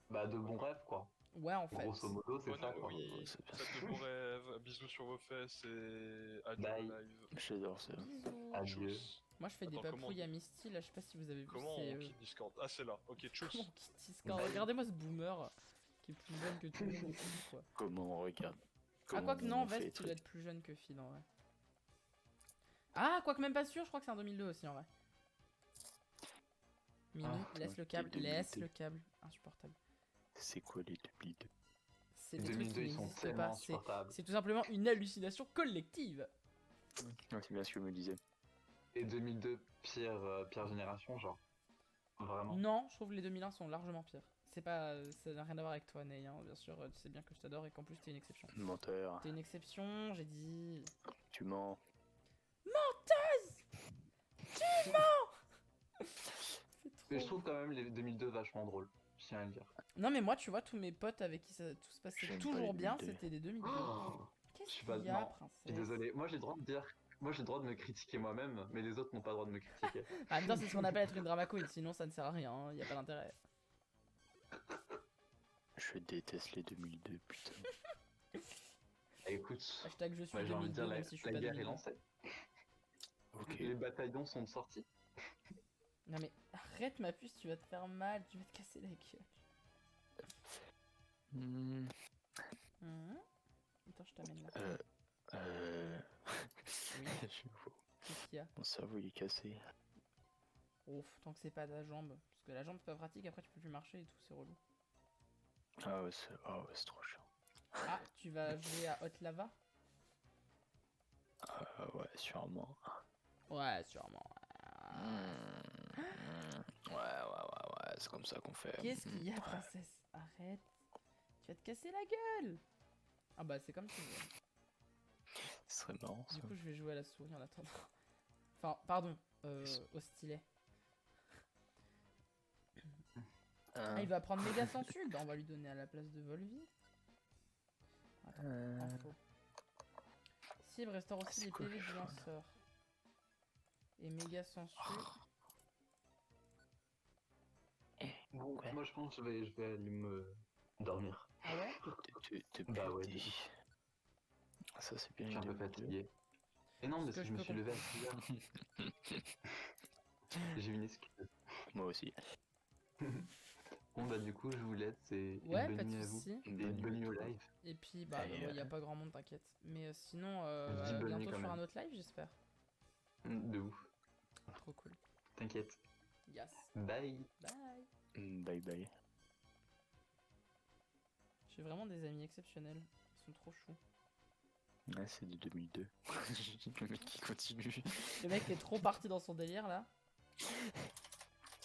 Bah, de bons rêves, quoi. Ouais, en fait. Grosso modo, c'est Bonne ça, quoi. oui, c'est bien. faites de beaux rêves, bisous sur vos fesses et adieu Bye. le live. J'adore ça. Bisous. Adieu. Tchuss. Moi je fais des Attends, comment papouilles on à dit Misty, là je sais pas si vous avez vu, Comment c'est... on quitte Discord? Ah c'est là, ok, tchuss. Comment on quitte Discord? Regardez-moi ce boomer qui est plus jeune que tout le monde ici, quoi. Comment on regarde Ah, Comment quoique on non, fait Vest, les tu dois trucs être plus jeune que Phil en vrai. Ah, quoique même pas sûr, je crois que c'est un 2002 aussi en vrai. Mimi, Ah, laisse putain, le câble, quel laisse 2002. le câble. Insupportable. C'est quoi les 2002? C'est Les des trucs 2002, qui ils sont n'existent tellement pas. insupportables. C'est tout simplement une hallucination collective. Ouais, c'est bien ce que je me disais. Et 2002, pire génération, genre. Vraiment. Non, je trouve que les 2001 sont largement pires. C'est pas, ça n'a rien à voir avec toi, Ney, hein. Bien sûr, tu sais bien que je t'adore et qu'en plus t'es une exception. Menteur, T'es une exception, j'ai dit. tu mens. Mais je trouve quand même les 2002 vachement drôles. Je tiens à le dire. Non mais moi, tu vois, tous mes potes avec qui ça tout se passait J'aime pas toujours les bien, 2002. c'était des 2002. Oh, je Qu'est-ce suis pas- qu'il y a, non, je princesse? suis désolé. Moi, j'ai le droit de dire. Moi, j'ai le droit de me critiquer moi-même, mais les autres n'ont pas le droit de me critiquer. Ah, non, c'est ce qu'on appelle être une drama queen, sinon ça ne sert à rien, hein, y a pas d'intérêt. Je déteste les 2002, putain. Écoute, Hashtag je suis moi, j'ai envie de 2002, dire, même si je suis la pas guerre est 2002. lancée. Ok. Les bataillons sont sortis. Non mais arrête ma puce, tu vas te faire mal, tu vas te casser la gueule. Hmm, Hum. Attends, je t'amène là. Oui. Je vois. Qu'est-ce qu'il y a? Mon cerveau il est cassé. Ouf, tant que c'est pas ta jambe. Parce que la jambe c'est pas pratique, après tu peux plus marcher et tout, c'est relou. Ah ouais, c'est trop chiant. Ah, tu vas jouer à Hot Lava? Ouais, sûrement. Ouais, sûrement. Ouais, c'est comme ça qu'on fait. Qu'est-ce qu'il y a, princesse? Arrête. Tu vas te casser la gueule. Ah bah c'est comme tu veux. Ce serait marrant ça. Du coup, je vais jouer à la souris en attendant. Enfin, pardon, au stylet. Ah, il va prendre méga sensu. Bah, on va lui donner à la place de Volvi. Attends, info. Cible restaure aussi c'est les quoi PV le du choix, là lanceur. Et méga sensu. Bon, Ouais. moi, je pense que je vais aller me dormir. Ah ouais? T'es Bah ouais, pété. Ça c'est bien Je suis un les peu 2002. fatigué. Et non, Ce parce que que je je me peux suis levé à 6 heures. J'ai une excuse. Moi aussi. Bon, bah, du coup, je vous laisse et Ouais, bonne pas de nuit à vous. soucis. Et Bonne bonne nuit nuit au à toi. live. Et puis, bah, Et, y a pas grand monde, t'inquiète. Mais sinon, Je dis à bonne nuit bientôt quand sur même. un autre live, j'espère. De ouf. Trop cool. T'inquiète. Yes. Bye. Bye. Bye bye. J'ai vraiment des amis exceptionnels. Ils sont trop choux. Ouais, c'est de 2002. Le mec qui continue. Le mec est trop parti dans son délire là.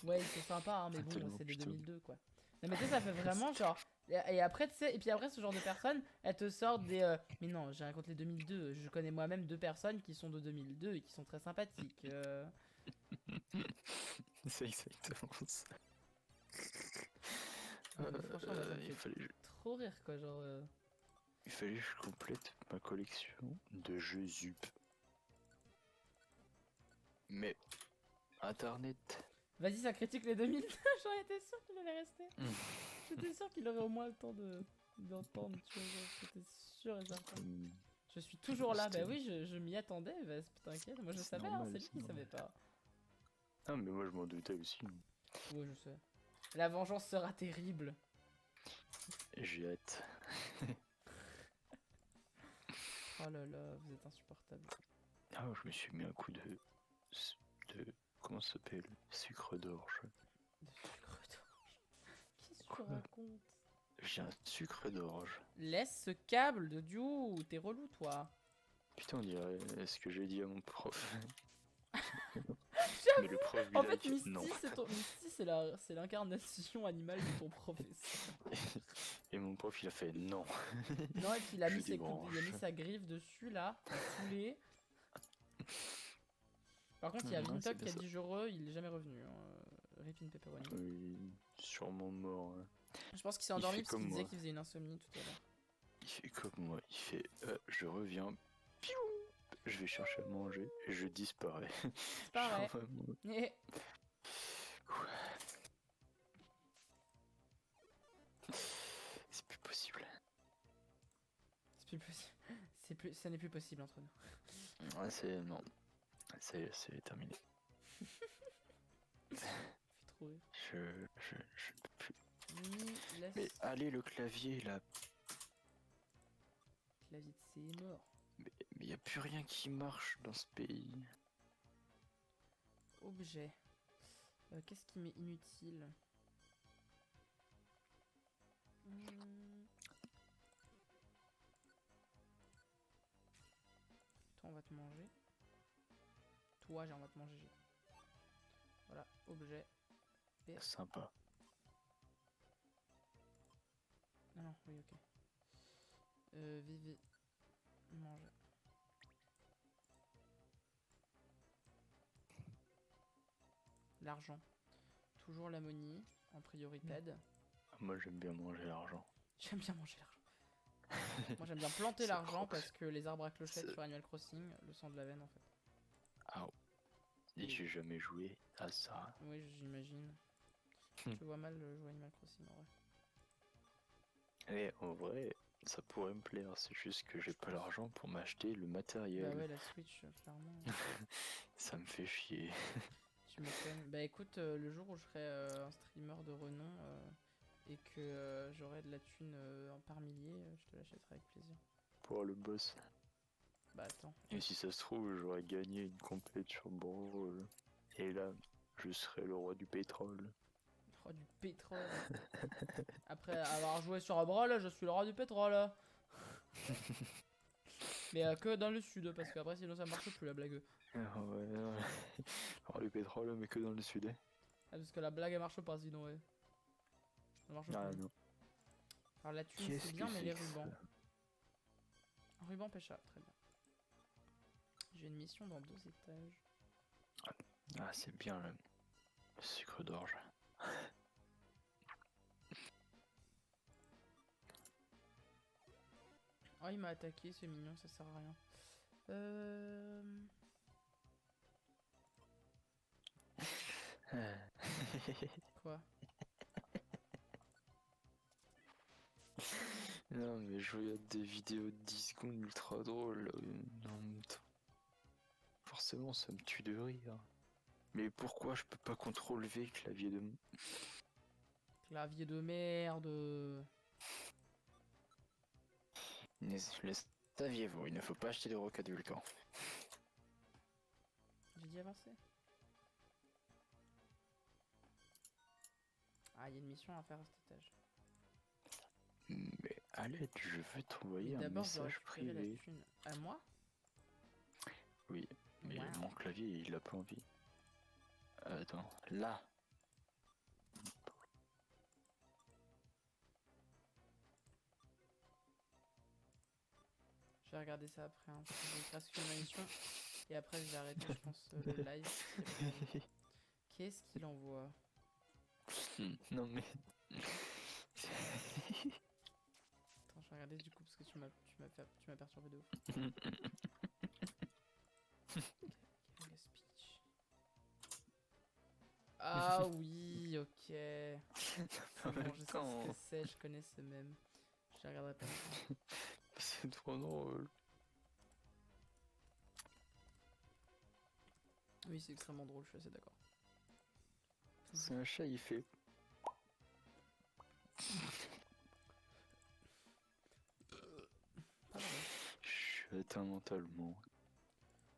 Ouais, c'est sympa, hein, mais bon, Tellement c'est de putain. 2002 quoi. Non, mais tu sais, ça fait vraiment genre. Et après, tu sais, et puis après, ce genre de personnes, elles te sortent des. Mais non, j'ai rien contre les 2002. Je connais moi-même 2 personnes qui sont de 2002 et qui sont très sympathiques. C'est exactement ça. Non, mais franchement, moi, ça me il, fait fallait, trop rire quoi, genre. il fallait que je complète ma collection de jeux ZUP. Mais Internet. Vas-y, ça critique les 2000. J'en étais sûr qu'il allait rester. J'étais sûr qu'il aurait au moins le temps d'entendre, tu vois. J'étais sûr et certain. Je suis toujours là. Bah C'était- oui, je m'y attendais, Vesp, t'inquiète. Moi je C'est savais, hein, normal, c'est lui c'est qui savait normal. pas. Ah, mais moi je m'en doutais aussi. Ouais, je sais. La vengeance sera terrible. J'ai hâte. Oh là là, vous êtes insupportable. Ah, je me suis mis un coup de. Comment ça s'appelle? Sucre d'orge. De sucre d'orge. Qu'est-ce que tu Quoi? racontes? J'ai un sucre d'orge. Laisse ce câble de Dieu, t'es relou toi. Putain, on dirait ce que j'ai dit à mon prof. Mais le prof, En il a fait, dit Misty, non. Misty, c'est l'incarnation animale de ton professeur. Et mon prof, il a fait non. Non, et puis il a Je mis, il a mis débranche. sa griffe dessus là, pour saouler. Par contre, il y a Ouais, Vintok c'est qui bien a ça. dit heureux, il est jamais revenu. Hein. Rip in Pepperoni. Oui, sûrement mort. Hein. Je pense qu'il s'est Il endormi fait parce qu'il comme disait moi. qu'il faisait une insomnie tout à l'heure. Il fait comme moi. Il fait je reviens. Piou, je vais chercher à manger et je disparais. C'est pareil. Genre, vraiment. Eh, C'est plus possible. c'est plus possible. Ça n'est plus possible entre nous. Ouais, c'est. Non. C'est terminé. Fait trop rire. Je peux plus. Mimi, laisse Mais allez, le clavier là. clavier de C est mort. Mais y a plus rien qui marche dans ce pays. Objet. Qu'est-ce qui m'est inutile? Toi, on va te manger. Toi, on va te manger. Voilà, objet. Sympa. Ah non, oui, ok. Vivi. Manger. L'argent. Toujours l'ammonie en priorité. Moi, j'aime bien manger l'argent. J'aime bien manger l'argent. Moi j'aime bien planter C'est l'argent croque. parce que les arbres à clochettes C'est- sur Animal Crossing, le sang de la veine en fait. Ah, et j'ai jamais joué à ça. Oui, j'imagine. Hmm. Je vois mal jouer à Animal Crossing en vrai. Et en vrai, ça pourrait me plaire. C'est juste que j'ai pas l'argent pour m'acheter le matériel. Bah ouais, la Switch, clairement. Ça me fait chier. Tu m'étonnes. Bah écoute, le jour où je serai un streamer de renom et que j'aurai de la thune par milliers, je te l'achèterai avec plaisir. Pour le boss. Bah attends. Et si ça se trouve, j'aurais gagné une compète sur Brawl. Et là, je serais le roi du pétrole. Oh, du pétrole. Après avoir joué sur Brawl, je suis le roi du pétrole. Mais que dans le sud, parce qu'après sinon ça marche plus la blague. Ah ouais, le roi du pétrole, mais que dans le sud. Ah, parce que la blague elle marche pas sinon ouais. Ça marche Ah plus. non. Alors la thune Qu'est-ce c'est que bien mais les c'est que rubans. ça? Ruban pêcha, très bien. J'ai une mission dans 2 étages. Ah, c'est bien le sucre d'orge. Oh il m'a attaqué, c'est mignon, ça sert à rien. Quoi? Non, mais je regarde des vidéos de 10 secondes ultra drôles. En même temps. Forcément, ça me tue de rire. Mais pourquoi je peux pas contrôler V, clavier de. Clavier de merde. Le saviez-vous, il ne faut pas acheter de rocade vulcan. J'ai dit avancer. Ah, il y a une mission à faire à cet étage. Mais à l'aide, je veux Mais t'envoyer un d'abord, je dois message récupérer la privé. thune. À moi? Oui, mais Wow. mon clavier, il a pas envie. Attends, là. Je vais regarder ça après. Hein, parce que j'ai presque une mission. Et après, je vais arrêter, je pense, le live. Qu'est-ce qu'il envoie? Non mais. Attends, je vais regarder du coup parce que tu m'as perturbé de ouf. Quel speech. Ah oui, ok. C'est En bon, même je sais temps. ce que c'est, je connais ce même. Je les regarderai pas. C'est trop drôle. Oui, c'est extrêmement drôle, je suis assez d'accord. C'est un chat, il fait. Pas vrai. Je suis atteint mentalement.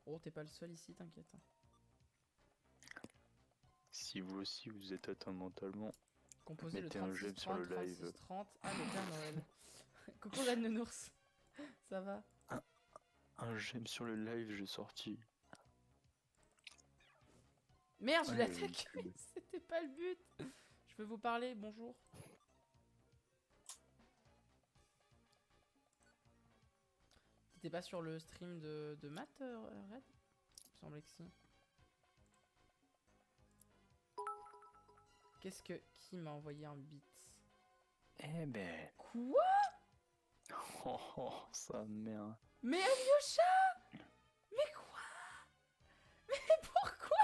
Oh, t'es pas le seul ici, t'inquiète. Si vous aussi vous êtes atteint mentalement, Composé le mettez un 36 j'aime sur 30 le live. 36 30. Ah, le Père Noël. Coucou Red Nounours. Ça va? Un j'aime sur le live, j'ai sorti. Merde, je Ah, l'ai il y avait une attaqué. pub. C'était pas le but. Je peux vous parler, bonjour. T'étais pas sur le stream de Matt, Red? Il me semblait que si. Qu'est-ce que... Qui m'a envoyé un beat? Eh ben. Quoi? Oh, oh sa mère. Mais Alyosha! Mais quoi? Mais pourquoi?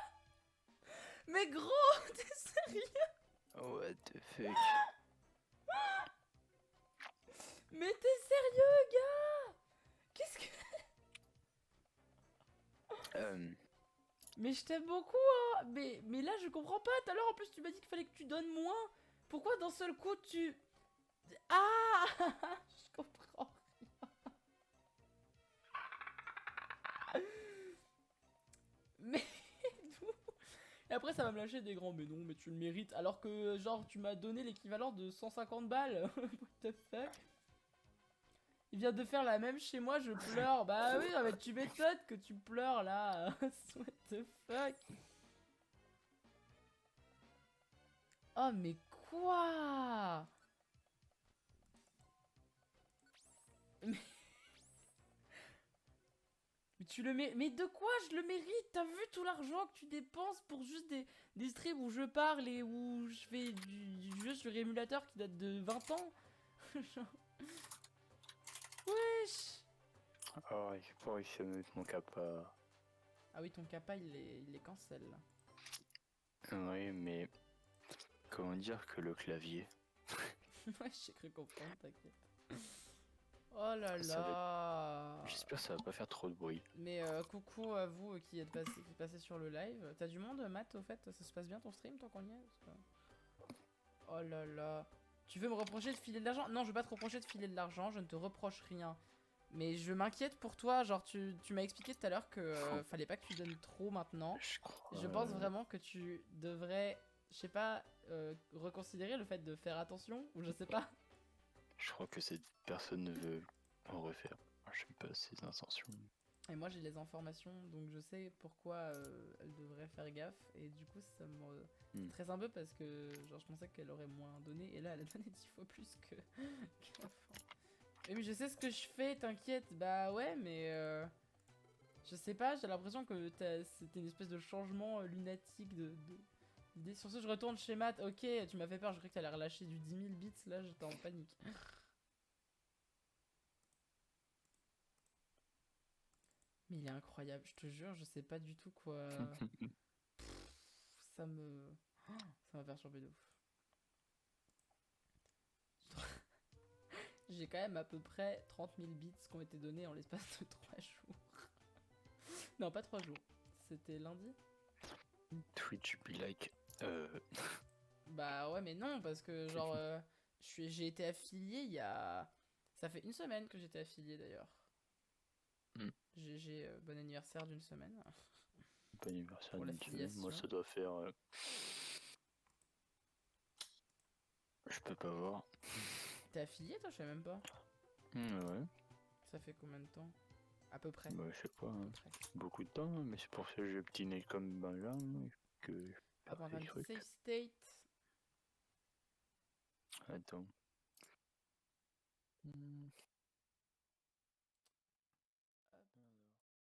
Mais gros, t'es sérieux? What the fuck. Mais t'es sérieux, gars? Qu'est-ce que... Mais je t'aime beaucoup, hein. Mais là, je comprends pas. Tout à l'heure, en plus, tu m'as dit qu'il fallait que tu donnes moins. Pourquoi d'un seul coup, tu... Ah! Je comprends rien. Mais d'où? Et après, ça va me lâcher des grands. Mais non, mais tu le mérites. Alors que, genre, tu m'as donné l'équivalent de 150 balles. What the fuck? Il vient de faire la même chez moi, je pleure. Bah oui, non, mais tu m'étonnes que tu pleures là. What the fuck? Oh mais quoi? Mais... mais tu le mérites. Mais de quoi je le mérite? T'as vu tout l'argent que tu dépenses pour juste des streams où je parle et où je fais du jeu sur émulateur qui date de 20 ans? Wesh! Oh, j'ai pas réussi à mettre mon kappa. Ah oui, ton kappa il est cancel là. Oui, mais. Comment dire que le clavier. Ouais, j'ai cru comprendre, t'inquiète. Oh là Ça va là. J'espère que ça va pas faire trop de bruit. Mais coucou à vous qui êtes passé sur le live. T'as du monde, Matt, au fait? Ça se passe bien ton stream tant qu'on y est? Parce que... Oh là là. Tu veux me reprocher de filer de l'argent? Non, je veux pas te reprocher de filer de l'argent, je ne te reproche rien. Mais je m'inquiète pour toi, genre tu m'as expliqué tout à l'heure que fallait pas que tu donnes trop maintenant. Je crois. Je pense vraiment que tu devrais, je sais pas, reconsidérer le fait de faire attention, ou je sais pas. Je crois que cette personne ne veut en refaire. Je sais pas ses intentions. Et moi j'ai les informations, donc je sais pourquoi elle devrait faire gaffe. Et du coup ça me stresse un peu parce que genre je pensais qu'elle aurait moins donné, et là elle a donné 10 fois plus que... Mais je sais ce que je fais, t'inquiète. Bah ouais, mais je sais pas, j'ai l'impression que c'était une espèce de changement lunatique d'idée. Sur ce, je retourne chez Matt. Ok, tu m'as fait peur, je croyais que t'allais relâcher du 10 000 bits, là j'étais en panique. Mais il est incroyable, je te jure, je sais pas du tout quoi. Ça me... ça m'a perturbé de ouf. J'ai quand même à peu près 30 000 bits qui ont été donnés en l'espace de 3 jours. Non, pas 3 jours. C'était lundi? Twitch be like. Bah ouais, mais non, parce que genre, j'ai été affilié il y a... Ça fait une semaine que j'étais affilié d'ailleurs. GG, bon anniversaire d'une semaine. Bon anniversaire Pour d'une l'affiliation. semaine. Moi, ça doit faire. Je peux pas voir. T'es affilié toi? Je sais même pas. Ouais. Ça fait combien de temps? À peu près. Bah, je sais pas. À peu Hein. près. Beaucoup de temps, hein, mais c'est pour ça que j'ai petit nez comme Benjamin que j'ai pas Avant fait un le truc. save state. Attends.